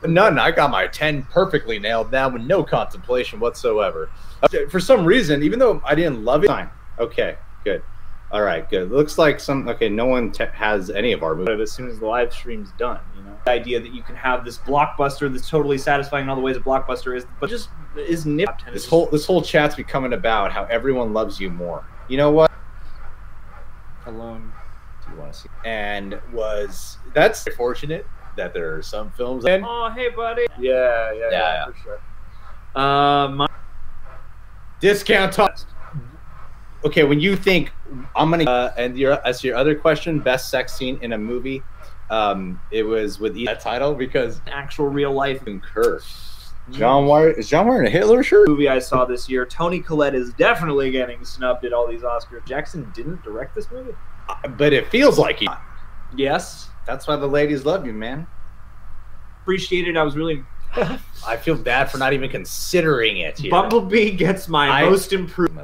None. I got my 10 perfectly nailed down with no contemplation whatsoever. For some reason, even though I didn't love it, fine. Okay, good. All right, good. Looks like no one has any of our movies. As soon as the live stream's done, the idea that you can have this blockbuster that's totally satisfying in all the ways a blockbuster is, but just is nip. This whole chat's becoming about how everyone loves you more. You know what? Alone. Do you want to see? And that's fortunate that there are some films. Oh, hey, buddy. Yeah, for sure. My discount talk. Okay, when you think I'm gonna as your other question, best sex scene in a movie, it was with that title because actual real life concur. Is John wearing a Hitler shirt? Movie I saw this year. Toni Collette is definitely getting snubbed at all these Oscars. Jackson didn't direct this movie, but it feels like he. Yes, that's why the ladies love you, man. Appreciate it. I was really. I feel bad for not even considering it. Here. Bumblebee gets my most improved.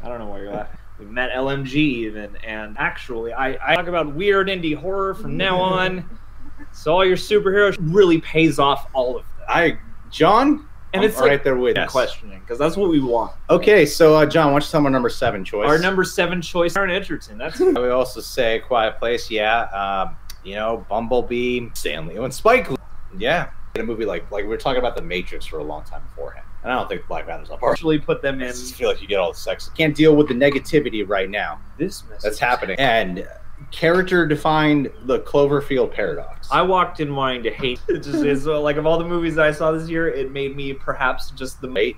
I don't know why you're laughing. We met LMG even, and actually, I talk about weird indie horror from now on. So all your superheroes really pays off all of them. John, And it's right there with questioning, because that's what we want. Okay, so John, why don't you tell me our number 7 choice? Our number 7 choice, Aaron Edgerton. That's I would also say Quiet Place. Yeah, you know, Bumblebee, Stanley, and Spike Lee. Yeah, a movie like we were talking about The Matrix for a long time beforehand, and I don't think Black Panther's up. Partially put them in. I just feel like you get all the sex. Can't deal with the negativity right now. This message that's happening, and character defined the Cloverfield paradox. I walked in wanting to hate. It just is like, of all the movies that I saw this year, it made me perhaps just the most.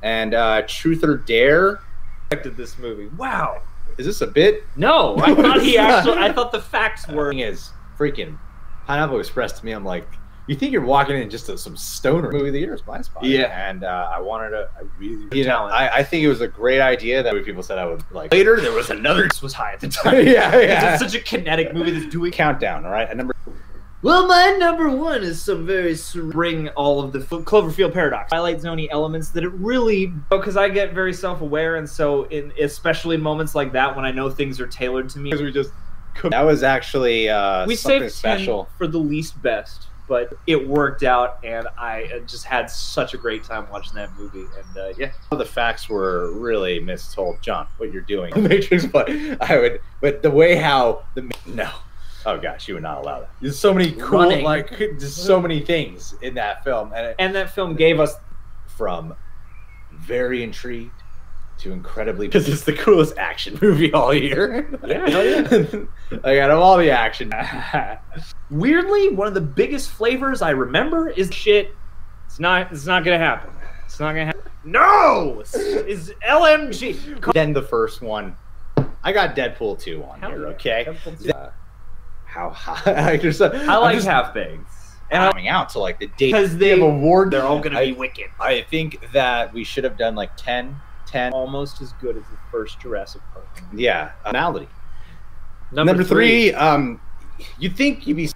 And Truth or Dare. Affected this movie. Wow. Is this a bit? No, I thought he actually. I thought the facts were. Is freaking Pineapple Express to me. I'm like, you think you're walking in just some stoner movie of the year? Is Blind Spot. Yeah. And I wanted to. I really. I think it was a great idea that people said I would like. Later, there was another. This was high at the time. yeah. It's such a kinetic movie that's doing countdown. All right, number. Well, my number 1 is some very bring all of the Cloverfield paradox, Twilight Zone-y elements that it really, because I get very self-aware, and so especially in moments like that when I know things are tailored to me, because we just that was actually we something saved special for the least best, but it worked out, and I just had such a great time watching that movie. And yeah, the facts were really mistold, John. What you're doing, The Matrix, but the way how no. Oh gosh, you would not allow that. There's so many cool, there's so many things in that film, and that film gave us from very intrigued to incredibly, because it's the coolest action movie all year. Yeah, I got all the action. Weirdly, one of the biggest flavors I remember is shit. It's not gonna happen. It's not gonna happen. No, is LMG. Then the first one, I got Deadpool 2 on here. Okay. How high? I like Half-Baked. And coming out to like the date because they have award, they're all gonna be wicked. I think that we should have done like 10, almost as good as the first Jurassic Park. Yeah, Malady. Number 3. You think you'd be?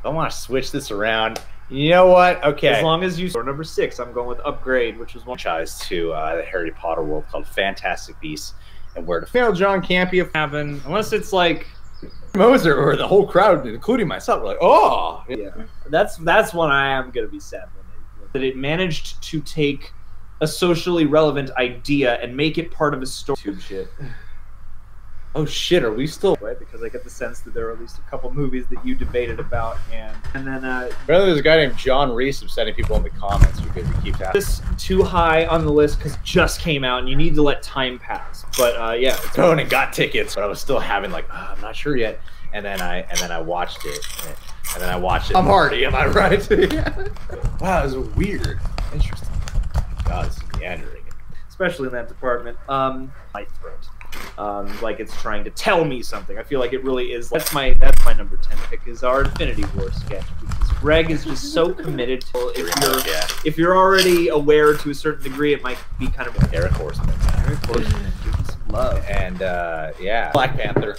I want to switch this around. You know what? Okay. As long as you. Or number 6, I'm going with Upgrade, which was one franchise to the Harry Potter world called Fantastic Beasts and Where to Fail John can't be happen unless it's like. Moser or the whole crowd, including myself, were like, oh, yeah. That's one I am gonna be sad when that it managed to take a socially relevant idea and make it part of a story. Shit. Oh shit, are we still right? Because I get the sense that there are at least a couple movies that you debated about, and then there's a guy named John Reese upsetting people in the comments because he keeps asking. This too high on the list because just came out, and you need to let time pass. But yeah, it's going and got tickets, but I was still having like, I'm not sure yet. And then I watched it, and then I watched it. I'm Hardy, am I right? Wow, it was weird, interesting. God, it's meandering, especially in that department. My throat. Like it's trying to tell me something. I feel like it really is. That's my number 10 pick is our Infinity War sketch, because Greg is just so committed to. If you're already aware to a certain degree, it might be kind of Eric Horseman. Eric Horseman, give me some love. And yeah, Black Panther.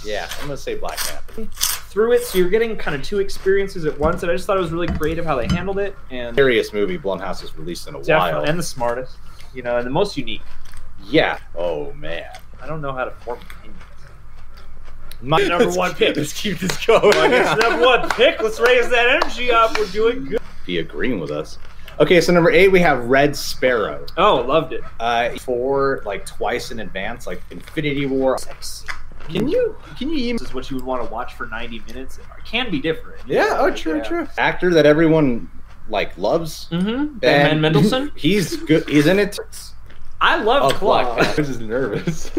Yeah, I'm gonna say Black Panther. Through it, so you're getting kind of 2 experiences at once, and I just thought it was really creative how they handled it. And scariest movie Blumhouse has released in a while, and the smartest, and the most unique. Yeah. Oh man, I don't know how to form opinions. My number 1 pick. Let's keep this going. It's number 1 pick. Let's raise that energy up. We're doing good. Be agreeing with us. Okay, so number 8 we have Red Sparrow. Oh, loved it. For like twice in advance, like Infinity War. Sexy. Can you even? This is what you would want to watch for 90 minutes. It can be different. Yeah. Oh, true. True. Actor that everyone like loves. Mm-hmm. Ben Mendelsohn. He's good. He's in it. I love Claw. I'm just nervous.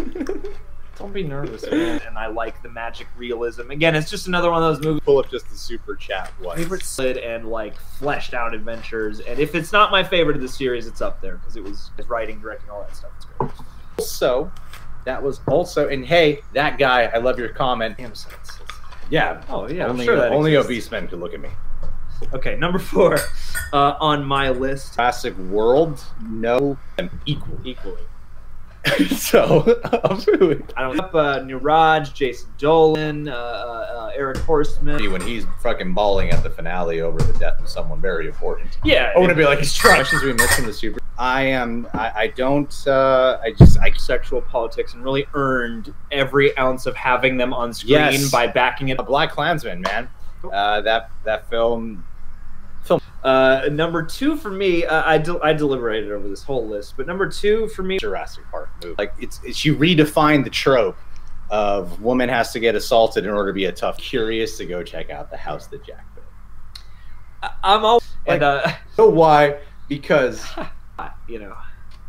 Don't be nervous, man. And I like the magic realism. Again, it's just another one of those movies full of just the super chat favorite slid and like fleshed out adventures. And if it's not my favorite of the series, it's up there because it was writing, directing, all that stuff. It's great. So that was also, and hey, that guy, I love your comment. Yeah. Oh yeah. Only obese men could look at me. Okay, number 4 on my list. Jurassic World, no, and equally. So, absolutely. I don't know. Niraj, Jason Dolan, Eric Horseman. When he's fucking bawling at the finale over the death of someone very important. Yeah. I want to be like, he's trying. Questions we missed in the Super. I sexual politics and really earned every ounce of having them on screen by backing it. A Black Klansman, man. That film. Number 2 for me, I deliberated over this whole list, but number 2 for me, Jurassic Park movie. Like it's you redefine the trope of woman has to get assaulted in order to be a tough. Curious to go check out the house that Jack built. I'm all like, so why? Because you know,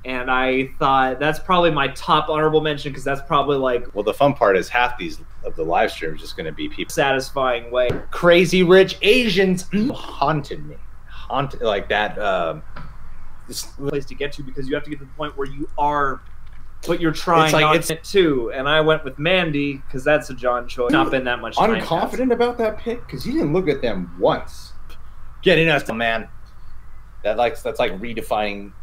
and I thought that's probably my top honorable mention because that's probably like, well, the fun part is half these of the live stream is just going to be people satisfying way. Crazy Rich Asians haunted me, haunted like that. This place to get to because you have to get to the point where you are. But you're trying it's it too, and I went with Mandy because that's a John choice. Not been that much. Unconfident about that pick because you didn't look at them once. Getting us, man. That's like redefining.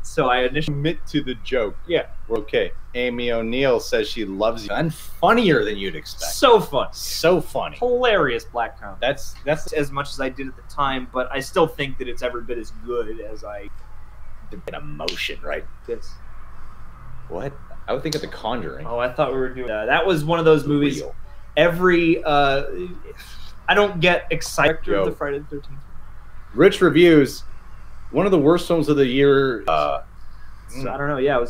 So I initially admit to the joke. Yeah, we're okay. Amy O'Neill says she loves you, and funnier than you'd expect. So fun, so funny, hilarious black comedy. That's as much as I did at the time, but I still think that it's every bit as good as I. An emotion, right? This. What? I would think of The Conjuring. Oh, I thought we were doing that. Was one of those movies. Every I don't get excited of the Friday the 13th. Rich reviews. One of the worst films of the year. So I don't know. Yeah,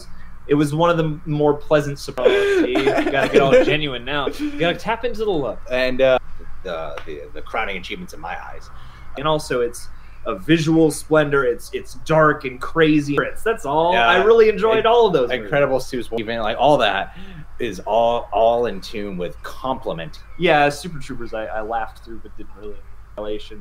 it was one of the more pleasant surprises. You gotta get all genuine now. You gotta tap into the love. And the crowning achievements in my eyes. And also, it's a visual splendor. It's dark and crazy. That's all. Yeah, I really enjoyed all of those. Incredible Suits, even like all that is all in tune with compliment. Yeah, Super Troopers I laughed through, but didn't really.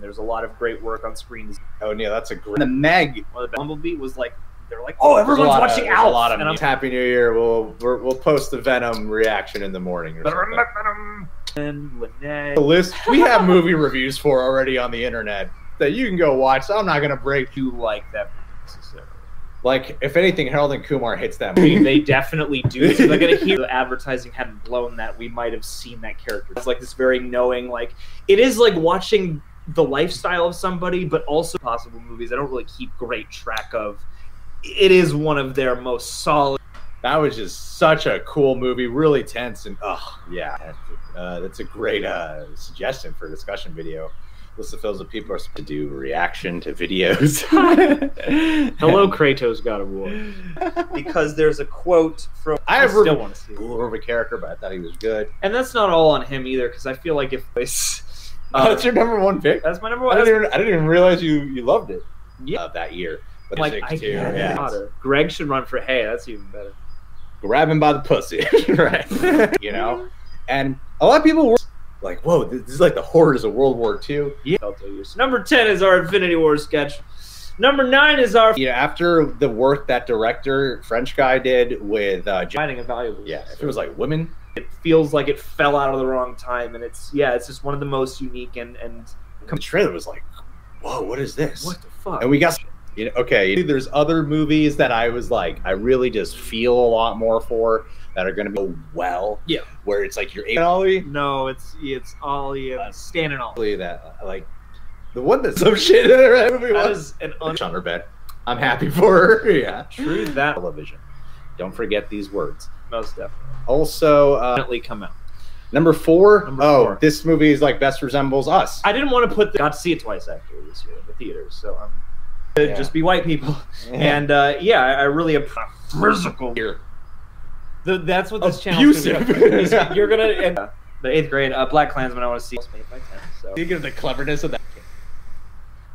There's a lot of great work on screen. Oh yeah, that's a great. The Meg. Well, the Bumblebee was like they're like, oh, everyone's watching Alf. A lot of and I'm Happy New Year. We'll post the Venom reaction in the morning. Or Venom and Lynette. The list we have movie reviews for already on the internet. That you can go watch, so I'm not gonna break you like that necessarily. Like, if anything, Harold and Kumar hits that movie. They definitely do. So they're gonna hear the advertising hadn't blown that we might have seen that character. It's like this very knowing, like it is like watching the lifestyle of somebody, but also possible movies. I don't really keep great track of. It is one of their most solid. That was just such a cool movie, really tense, and yeah, that's a great suggestion for a discussion video. List of films that people are supposed to do reaction to videos. Hello, Kratos God of War. Because there's a quote from. I still want to see cooler of a character, but I thought he was good. And that's not all on him either, because I feel like if it's. That's your number one pick. That's my number one. I didn't even realize you loved it. Yeah, that year. But like Greg should run for Hay. That's even better. Grab him by the pussy, right? You know, and a lot of people were. Like, whoa, this is like the horrors of World War II. Yeah. So number 10 is our Infinity War sketch. Number 9 is our... Yeah, after the work that director, French guy, did with... Finding a valuable... Yeah, if it was like women... It feels like it fell out of the wrong time, and it's just one of the most unique and... The trailer was like, whoa, what is this? What the fuck? And we got... You know, okay, there's other movies that I was like, I really just feel a lot more for that are going to go well. Yeah. Where it's like you're Ollie. No, it's Ollie and Stan and Ollie. That like the one that's some shit in her movie was on her bed. I'm happy for her. Yeah. True that. Television. Don't forget these words. Most definitely. Also, definitely come out. Number 4. This movie is like best resembles Us. I didn't want to got to see it twice actually this year in the theaters, so I'm. Just be white people, and I really appreciate physical here. That's what this channel is. You're gonna the 8th grade Black Klansman. I want to see. Made by 10, so. Think of the cleverness of that.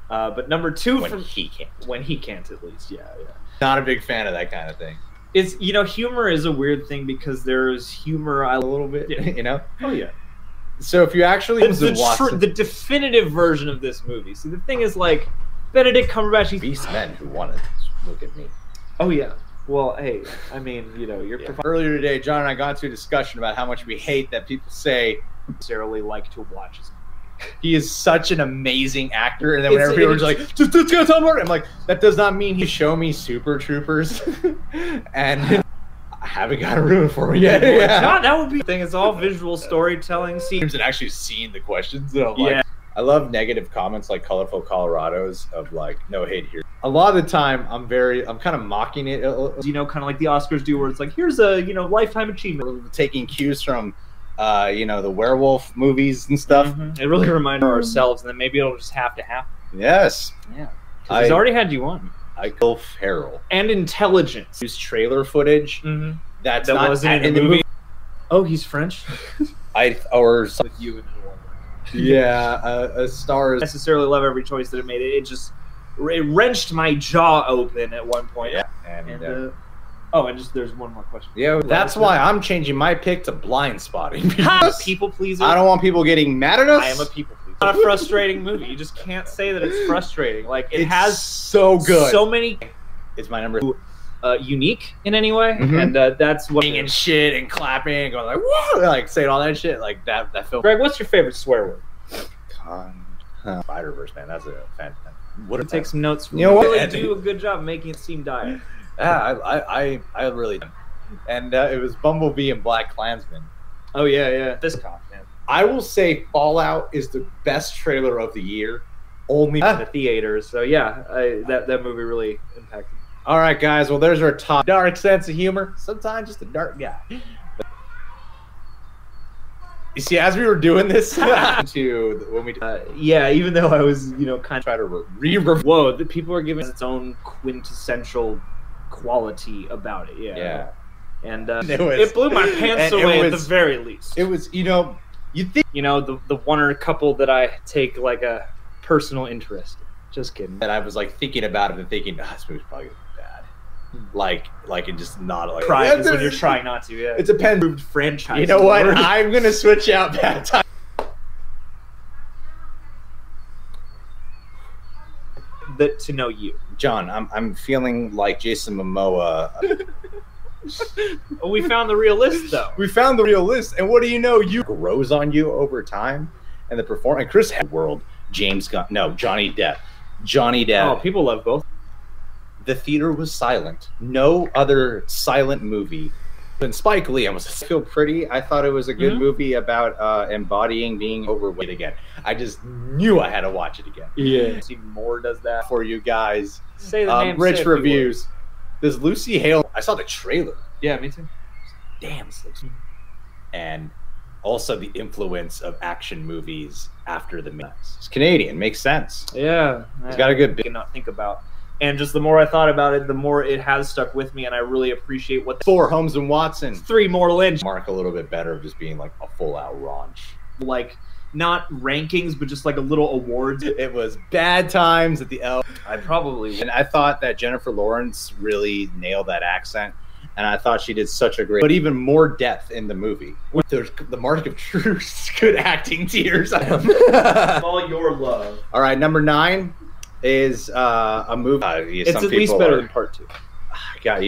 But number 2 when he can't at least. Yeah. Not a big fan of that kind of thing. It's humor is a weird thing because there's humor a little bit. You know. Oh yeah. So if you actually the definitive version of this movie. See, the thing is like. Benedict Cumberbatch. Beast men who want to look at me. Oh yeah. Well, hey, I mean, you're earlier today, John and I got into a discussion about how much we hate that people say necessarily like to watch his movie. He is such an amazing actor, and then whenever people are like, just go tell more, I'm like, that does not mean he show me Super Troopers, and I haven't got a room for me yet. Yeah. God, that would be the thing. It's all visual storytelling. And actually seeing the questions. So like, I love negative comments like Colorful Colorado's of like, no hate here. A lot of the time, I'm kind of mocking it. Kind of like the Oscars do, where it's like, here's a, lifetime achievement. Taking cues from, the werewolf movies and stuff. Mm-hmm. It really reminds ourselves, and then maybe it'll just have to happen. Yes. Yeah. He's already had you on. Will Ferrell. And intelligence. Use trailer footage. That wasn't in the movie. Oh, he's French? Or with you in one. Yeah, a star is... necessarily love every choice that it made. It just wrenched my jaw open at one point. Yeah. There's one more question. Yeah, that's why I'm changing my pick to blind spotting. People pleaser. I don't want people getting mad at us. I am a people pleaser. It's not a frustrating movie. You just can't say that it's frustrating. Like it has so good. So many. It's my number. Unique in any way, and that's what. And shit and clapping and going like whoa, like saying all that shit like that film. Greg, what's your favorite swear word? Spider-Verse, man. That's a fan. What take some notes from you know what? Really do a good job making it seem dire. Yeah, I really. And it was Bumblebee and Black Klansman. Oh yeah. This cop, man. I will say Fallout is the best trailer of the year. Only in the theaters. So yeah, that movie really impacted me. All right, guys. Well, there's our top dark sense of humor. Sometimes just a dark guy. You see, as we were doing this, yeah, even though I was, kind of try to whoa, the people are giving its own quintessential quality about it. Yeah. And it blew my pants away at the very least. It was, you think, the one or couple that I take like a personal interest in. Just kidding. And I was like thinking about it and thinking, this movie's probably gonna be bad. Like and just not like. Trying when you're trying not to. Yeah. It's a proved franchise. You know what? I'm gonna switch out bad time. To know you, John. I'm feeling like Jason Momoa. We found the real list, though. We found the real list, and what do you know? You grows on you over time, and the performance. And Chris had world. Johnny Depp. Johnny Depp. Oh, people love both. The theater was silent. No other silent movie. And Spike Lee, I feel pretty. I thought it was a good movie about embodying being overweight again. I just knew I had to watch it again. Yeah. See, more does that for you guys. Say the name. Rich reviews. This Lucy Hale. I saw the trailer. Yeah, me too. Damn, this looks. And also the influence of action movies after the mix. It's Canadian, makes sense. Yeah, it's got a good bit. Not think about, and just the more I thought about it, the more it has stuck with me, and I really appreciate what. 4 Holmes and Watson, 3 more Lynch. Mark a little bit better of just being like a full out raunch, like not rankings, but just like a little awards. It was Bad Times at the L. I probably and I thought that Jennifer Lawrence really nailed that accent. And I thought she did such a great, but even more depth in the movie. There's the mark of true good acting tears. All your love. All right, number 9 is a movie. It's at least better than part 2. God,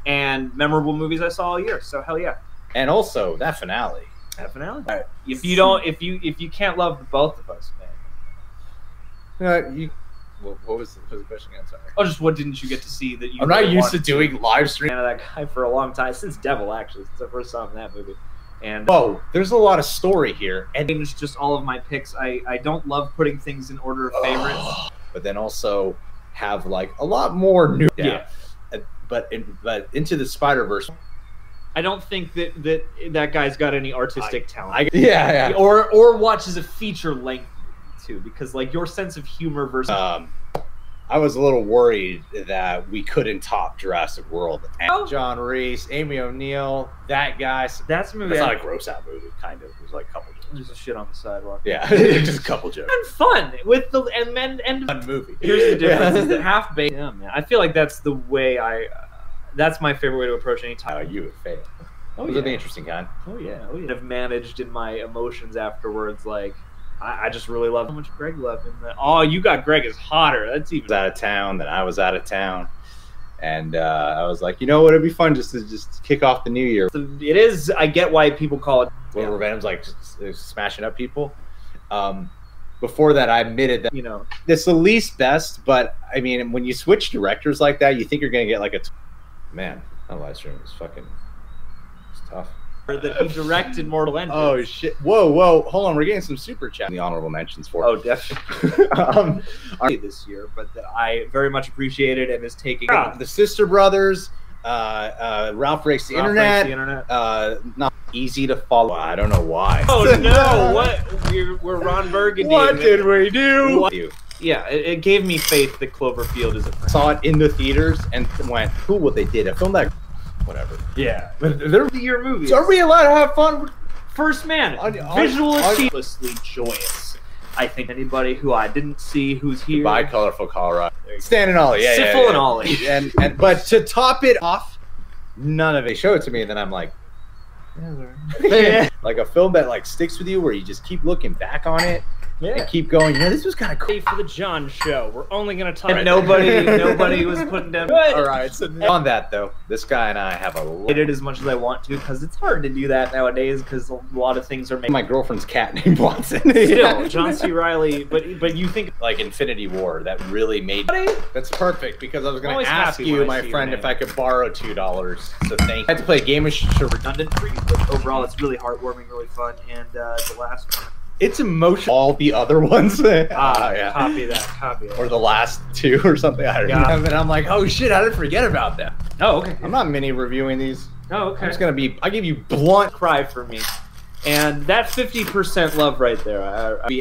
and memorable movies I saw all year. So hell yeah. And also that finale. Right. If you can't love both of us, man. What was the question again? Sorry. Oh, just what didn't you get to see that you? I'm not used to doing live stream. That guy for a long time, since Devil actually, since I first saw him in that movie. And there's a lot of story here, and it's just all of my picks. I don't love putting things in order of favorites, but then also have like a lot more new. Yeah. But Into the Spider-Verse. I don't think that guy's got any artistic talent. Yeah. Or watches a feature length. Too, because like your sense of humor versus I was a little worried that we couldn't top Jurassic World. And John Reese, Amy O'Neill, that guy. That's a movie. It's not a gross out movie, kind of. It was like a couple jokes. There's a shit on the sidewalk. Yeah, just a couple jokes. And fun with the and fun movie. Here's the difference: is that half baked. Yeah, man. I feel like that's the way that's my favorite way to approach any time. You would fail. Oh, yeah. The interesting kind. Oh yeah. I've managed in my emotions afterwards, like. I just really love how much Greg loved him. Oh, you got Greg is hotter. That's even out of town. Then I was out of town, and I was like, you know what? It'd be fun just to kick off the new year. It is. I get why people call it. Where Venom's like smashing up people. Before that, I admitted that it's the least best. But I mean, when you switch directors like that, you think you're gonna get like a man. That live stream is fucking. It's tough. That he directed Mortal Engines. Oh shit! Whoa! Hold on, we're getting some super chat. The honorable mentions for. Oh, definitely. This year, but I very much appreciate it and is taking the Sister Brothers. Ralph Breaks the Internet. Not easy to follow. I don't know why. Oh no! What? We're Ron Burgundy. What did we do? Yeah, it gave me faith that Cloverfield is a friend. Saw it in the theaters and went, cool what they did. A film that, whatever. Yeah. But they're Your movies. are we allowed to have fun? First Man, visual achievement, joyous. I think anybody who I didn't see who's here. Goodbye, colorful Colorado. Stan and Ollie, yeah, Syphil and Ollie. And but to top it off, none of it. Show it to me, and then I'm like, Yeah. like a film that like sticks with you, where you just keep looking back on it and keep going. You know, this was kind of cool. For the John Show, we're only gonna talk. And nobody was putting down. All right. So on that though, this guy and I have it as much as I want to because it's hard to do that nowadays because a lot of things are made. My girlfriend's cat named Watson. Still, John C. Reilly, but you think like Infinity War that really made. That's perfect because I was going to ask you, my friend, if I could borrow $2. So thank you. I had to play a game of redundant for you, but overall it's really heartwarming, really fun, and the last one. It's emotional. All the other ones. Yeah. Copy that. Or the last two or something. I don't know. And I'm like, oh shit, I didn't forget about them. Oh, okay. I'm not mini reviewing these. Oh, okay. I'm just gonna I give you blunt cry for me. And that 50% love right there.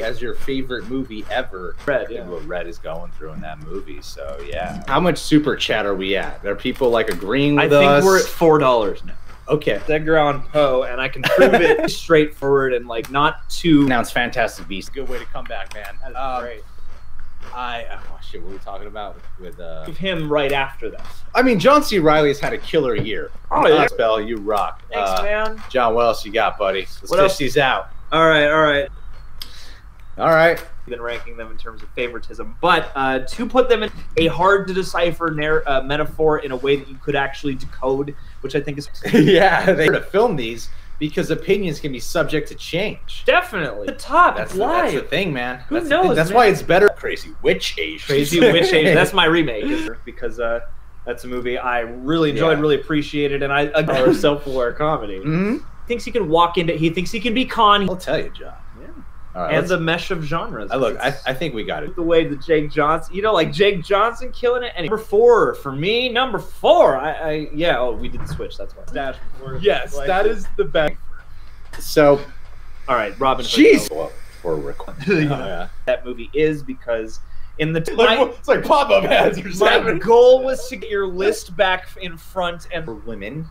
As your favorite movie ever. Red, yeah. What Red is going through in that movie. So yeah. How much super chat are we at? Are people like agreeing with us? I think we're at $4 now. Okay. Edgar Allan Poe, and I can prove it straightforward and like not too. Announce Fantastic Beasts. Good way to come back, man. That's great. Oh shit, what were we talking about with him right after that? I mean, John C. Reilly has had a killer year. Oh yeah, Spell, you rock. Thanks, man. John, what else you got, buddy? Let's fish these out. All right. I've been ranking them in terms of favoritism, but to put them in a hard to decipher metaphor in a way that you could actually decode, which I think is yeah, they to film these because opinions can be subject to change. Definitely, the top. That's the thing, man. Who knows? That's why it's better. Crazy Witch Age. Crazy Witch Age. That's my remake because that's a movie I really enjoyed, really appreciated, and a self-aware comedy. Mm-hmm. Thinks he can walk into. He thinks he can be Khan. I'll tell you, John. Right, and the mesh of genres. I think we got it. The way that Jake Johnson, like Jake Johnson killing it. And number 4 for me, number 4. We did the switch. That's why. Stash before, yes, that is the best. So, all right, Robin Hood. Jeez. We're recording. That movie is because in the it's like pop-up ads. My goal was to get your list back in front and for women.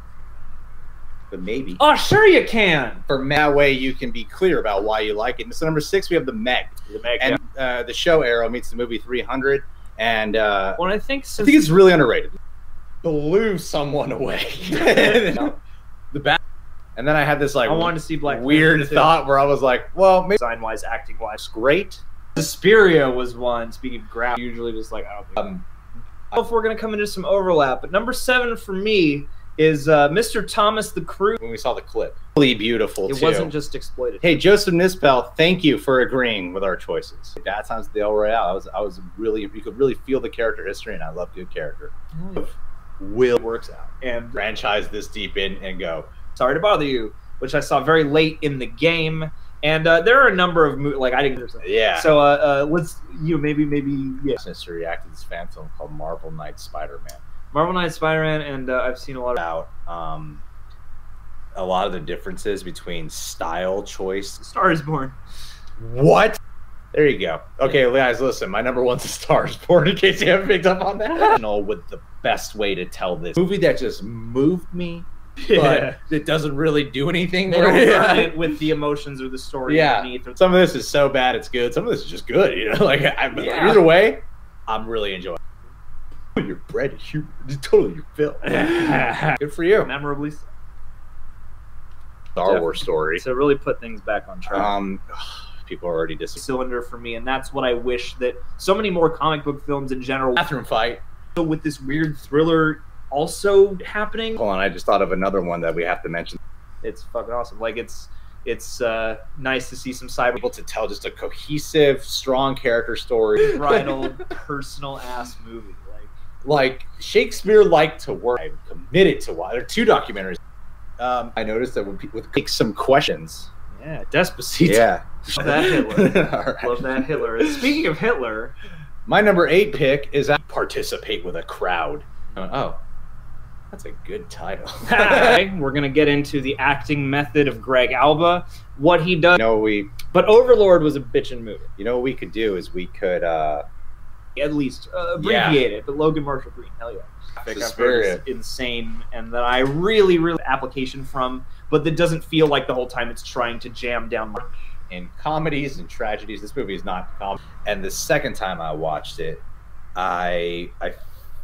But maybe. Oh, sure you can. For that way, you can be clear about why you like it. So number 6, we have the Meg. The Meg, and the show Arrow meets the movie 300, and I think it's really underrated. Blew someone away. The bat. And then I had this like I wanted to see Black weird thought where I was like, well, maybe design-wise, acting-wise, great. Suspiria was one. Speaking of graph, usually just like I don't know if we're gonna come into some overlap, but number 7 for me is Mr. Thomas the Crew. When we saw the clip. Really beautiful, It wasn't just exploited. Hey, Joseph Nispel, thank you for agreeing with our choices. Bad Times at the El Royale. I was really, you could really feel the character history, and I love good character. Will works out. And franchise this deep in and go, Sorry to Bother You, which I saw very late in the game. And there are a number of movies, like I didn't. Yeah. So let's maybe yeah. Since to react to this fan film called Marvel Knight Spider-Man. Marvel Knight Spider-Man, and I've seen a lot about a lot of the differences between style choice. Star is Born. What? There you go. Okay, guys, listen. My number 1's A Star is Born. In case you haven't picked up on that. With the best way to tell this movie that just moved me. But it doesn't really do anything. They don't run it with the emotions or the story underneath. Some of this is so bad it's good. Some of this is just good. Either way, I'm really enjoying it. Your bread is totally your film. Good for you. Memorably Star Wars story. To really put things back on track. People are already cylinder for me, and that's what I wish that so many more comic book films in general. Bathroom fight. So with this weird thriller also happening. Hold on, I just thought of another one that we have to mention. It's fucking awesome. Like it's nice to see some cyber able to tell just a cohesive, strong character story, bridled, personal ass movie. Like Shakespeare liked to work. I'm committed to watch. There are 2 documentaries. I noticed that when people would take some questions. Yeah, Despacito. Yeah. Love that Hitler. Right. Love that Hitler. Speaking of Hitler, my number 8 pick is participate with a crowd. Oh, that's a good title. We're gonna get into the acting method of Greg Alba, what he does. But Overlord was a bitchin' movie. You know what we could do is we could at least abbreviated, but Logan Marshall Green, hell yeah. I've heard is insane, and that I really application from, but that doesn't feel like the whole time it's trying to jam down. In comedies and tragedies, this movie is not comedy. And the second time I watched it, I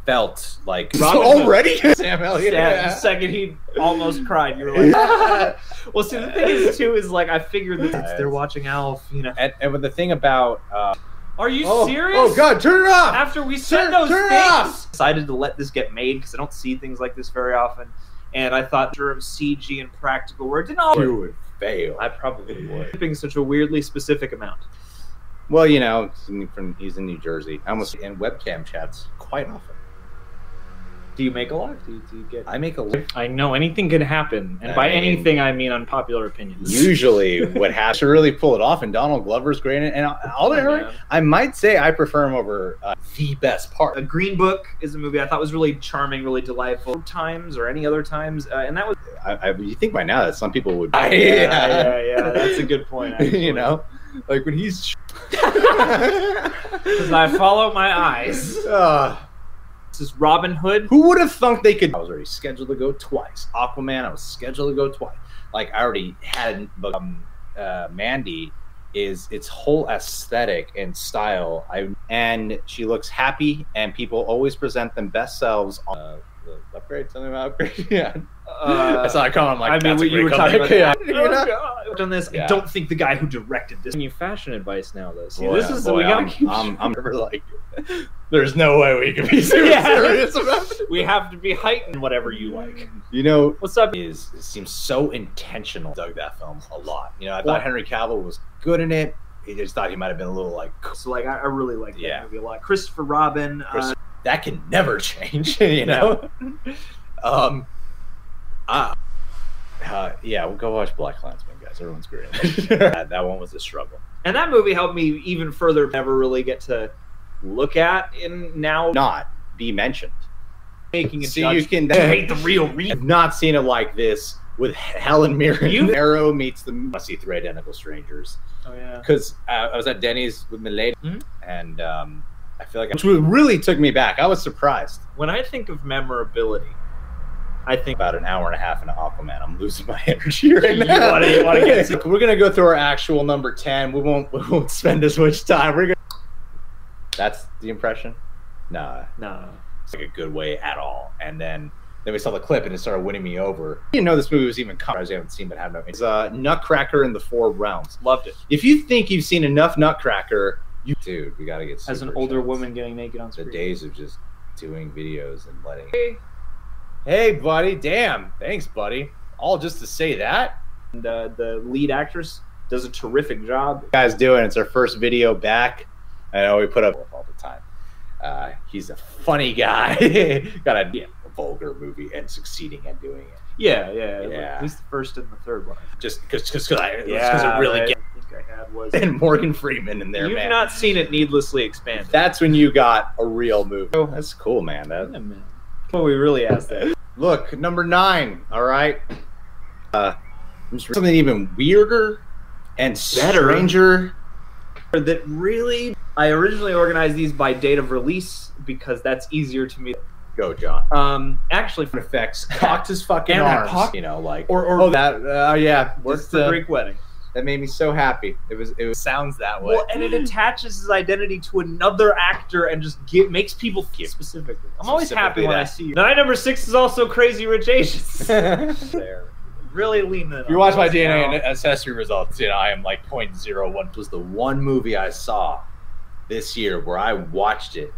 felt like already Sam Elliott. Yeah, the second he almost cried, you were like, ah. Well, see, the thing is too is like I figured that they're watching Alf, you know. And with the thing about. Are you serious? Oh God, turn it off! After we said those things, decided to let this get made because I don't see things like this very often, and I thought of CG and practical where it didn't all. You would fail. I probably would. Being such a weirdly specific amount. Well, you know, he's in New Jersey. I almost in webcam chats quite often. Do you make a lot? Do you get? I make a lot. I know anything could happen, and by anything I mean unpopular opinions. Usually, what happens to really pull it off, and Donald Glover's great, and I might say I prefer him over the best part. A Green Book is a movie I thought was really charming, really delightful. Times or any other times, and that was. You think by now that some people would. Yeah, that's a good point. Actually. You know, like when he's. Because I follow my eyes. This is Robin Hood. Who would have thunk they could? I was already scheduled to go twice. Aquaman, I was scheduled to go twice. Like I already had. Mandy is its whole aesthetic and style. And she looks happy, and people always present them best selves on the upgrade. Something about upgrade. Yeah. That's not a comment. Like, I mean, you were talking about on this. I don't think the guy who directed this. New fashion advice now, though. See, this is we gotta keep. I'm never like. There's no way we can be serious about it. We have to be heightened. Whatever you like. You know what's up? It seems so intentional. Dug that film a lot. You know, I thought Henry Cavill was good in it. He just thought he might have been a little like. So like, I really like that movie a lot. Christopher Robin. That can never change. You know. Yeah, we'll go watch Black Klansman, guys. Everyone's great. That one was a struggle. And that movie helped me even further never really get to look at in now. Not be mentioned. Making a you can hate the real reason. I've not seen it like this with Helen Mirren. Arrow meets the must-see Three Identical Strangers. Oh, yeah. Because I was at Denny's with my lady, and I feel like which really took me back. I was surprised. When I think of memorability, I think about an hour and a half into Aquaman. I'm losing my energy right now. You want to get we're gonna go through our actual number 10. We won't spend as much time. We're gonna. That's the impression. No. It's like a good way at all. And then we saw the clip and it started winning me over. I didn't know this movie was even coming. I haven't seen, but have no. It's Nutcracker in the Four Realms. Loved it. If you think you've seen enough Nutcracker, dude, we gotta get. As an older woman getting naked on screen. The days of just doing videos and letting. Hey, buddy. Damn. Thanks, buddy. All just to say that. And the lead actress does a terrific job. Guys doing it's our first video back. I know we put up all the time. He's a funny guy. Got a vulgar movie and succeeding at doing it. Yeah. At least the first and the third one. Just because it really I think I had was and Morgan Freeman in there. You've man. not seen it needlessly expanded. That's when you got a real movie. Oh, that's cool, man. Man. Well, we really asked that. Look, number 9. All right. Something even weirder and stranger. That really, I originally organized these by date of release because that's easier to me. Go, John. Actually, effects cocked his fucking arms. You know, like or that. Yeah, what's the Greek wedding? That made me so happy. It sounds that way. Well, and it attaches his identity to another actor and just makes people feel specifically. I'm always happy when I see you. Night number 6 is also Crazy Rich Asians. There. Really lean in. If you watch my DNA and ancestry results, you know, I am like 0.01. It was the one movie I saw this year where I watched it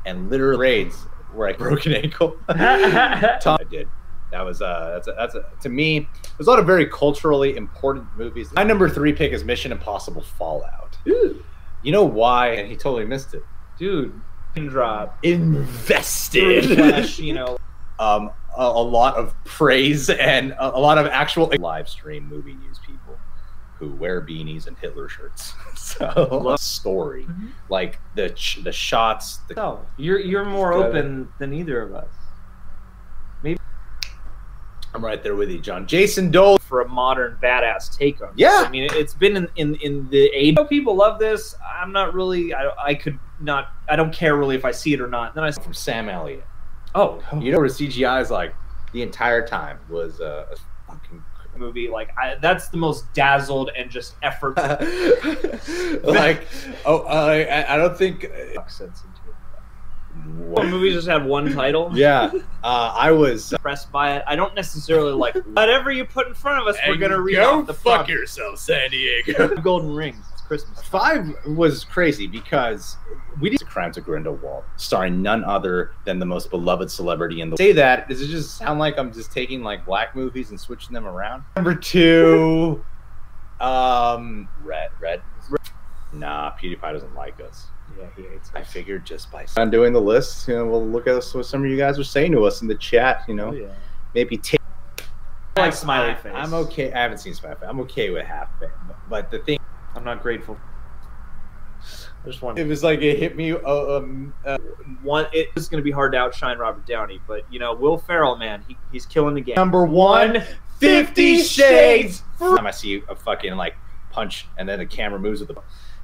and literally raids where I broke an ankle. I did. That was to me. There's a lot of very culturally important movies. My number 3 pick is Mission Impossible Fallout. Dude, you know why? And he totally missed it. Dude, drop invested. You know, a lot of praise and a lot of actual live stream movie news people who wear beanies and Hitler shirts. So story, like the shots. You're more open than either of us. Maybe. I'm right there with you, John. Jason Dolan for a modern badass take on. Yeah, this. I mean, it's been in the age. People love this. I'm not really. I could I don't care really if I see it or not. And then I From Sam Elliott. oh, You know where CGI is like the entire time was a fucking movie, like that's the most dazzled and just effort. like I don't think Sense into it. Well, movies just had one title. yeah. I was Impressed by it. I don't necessarily like whatever you put in front of us. We're gonna read go off the fuck front. yourself, San Diego. Golden Rings. It's Christmas. 5 was crazy because we did Crimes of Grindelwald, starring none other than the most beloved celebrity in the. Say that, does it just sound like I'm just taking like black movies and switching them around? Number 2, Red. Nah, PewDiePie doesn't like us. Yeah, he hates I figured just by doing the list, you know, we'll look at what some of you guys are saying to us in the chat. You know, maybe take. I like Smiley Face. I'm okay. I haven't seen Smiley Face. I'm okay with half of it, but the thing. I'm not grateful. I just want. It was like it hit me. One, it's going to be hard to outshine Robert Downey, but you know, Will Ferrell, man, he's killing the game. Number 1, 50 Shades. Time I see a fucking like punch, and then the camera moves with the.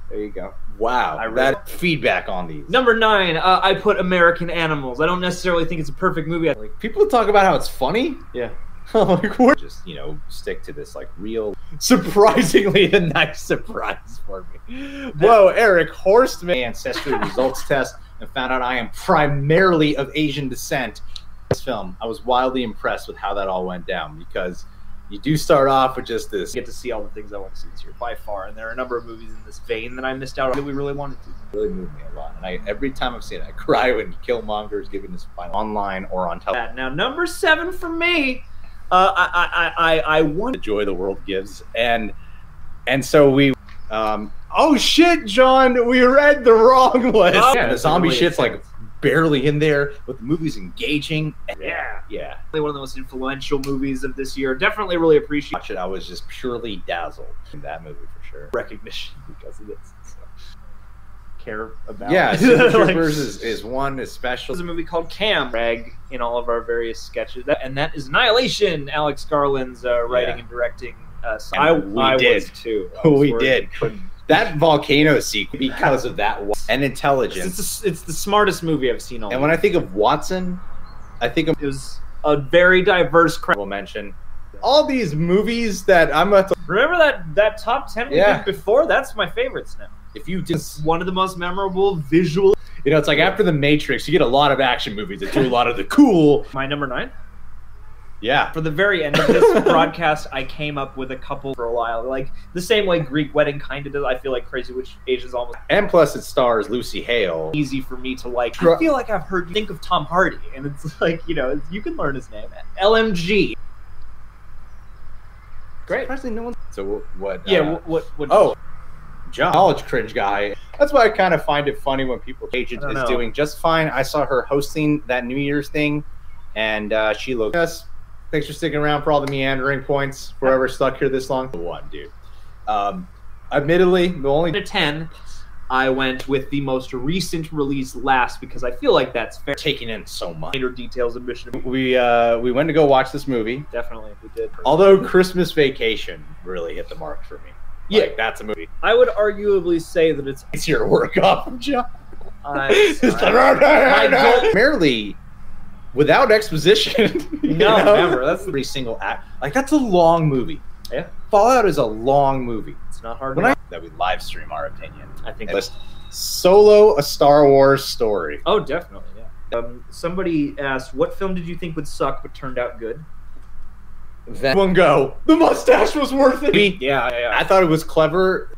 There you go. Wow, that feedback on these. Number 9, I put American Animals. I don't necessarily think it's a perfect movie. Like people talk about how it's funny. Yeah. Like we're just stick to this like real. Surprisingly, a nice surprise for me. Whoa, Eric Horstman ancestry results test and found out I am primarily of Asian descent. This film, I was wildly impressed with how that all went down because. You do start off with just this. Get to see all the things I want to see this year by far, and there are a number of movies in this vein that I missed out on that we really wanted to. It really moved me a lot, and every time I've seen it, I cry when Killmonger is giving his final online or on television. Now, number 7 for me, I want the joy the world gives, and so we. Oh shit, John, we read the wrong list. Oh, yeah, the zombie really shit's like barely in there, but the movie's engaging. Yeah. One of the most influential movies of this year. Definitely really appreciate it. I was just purely dazzled in that movie for sure. Recognition because of this. So. Care about. Yeah, Super Troopers is one especially. There's a movie called Cam Rag in all of our various sketches, and that is Annihilation. Alex Garland's writing and directing. I was too. We did. That volcano sequence because of that and intelligence. It's the smartest movie I've seen all. And when I think of Watson, I think of it was a very diverse. We'll mention all these movies that I'm about to remember that top 10 we did before. That's my favorites now. If you did one of the most memorable visual, it's like after the Matrix, you get a lot of action movies that do a lot of the cool. My number 9. Yeah. For the very end of this broadcast, I came up with a couple for a while. Like, the same way Greek Wedding kind of does. I feel like Crazy Rich Asians almost... And plus it stars Lucy Hale. Easy for me to like. I feel like I've heard you think of Tom Hardy. And it's like, you can learn his name. LMG. Great. Surprisingly, no one... So what... Yeah, what oh, John. College cringe guy. That's why I kind of find it funny when people... Agent is doing just fine. I saw her hosting that New Year's thing. And she looked... Yes. Thanks for sticking around for all the meandering points. Whoever stuck here this long. One, dude. Admittedly, the only... 10, I went with the most recent release last because I feel like that's fair. Taking in so much. Later details of Mission. We went to go watch this movie. Definitely, we did. Although Christmas Vacation really hit the mark for me. Yeah, like, that's a movie. I would arguably say that it's easier to work off, John. Primarily... Without exposition. No, never. That's every single act. Like, that's a long movie. Yeah. Fallout is a long movie. It's not hard that we live stream our opinion. I think Solo, a Star Wars story. Oh, definitely, yeah. Somebody asked, what film did you think would suck but turned out good? Then one go. The mustache was worth it. Yeah. I thought it was clever.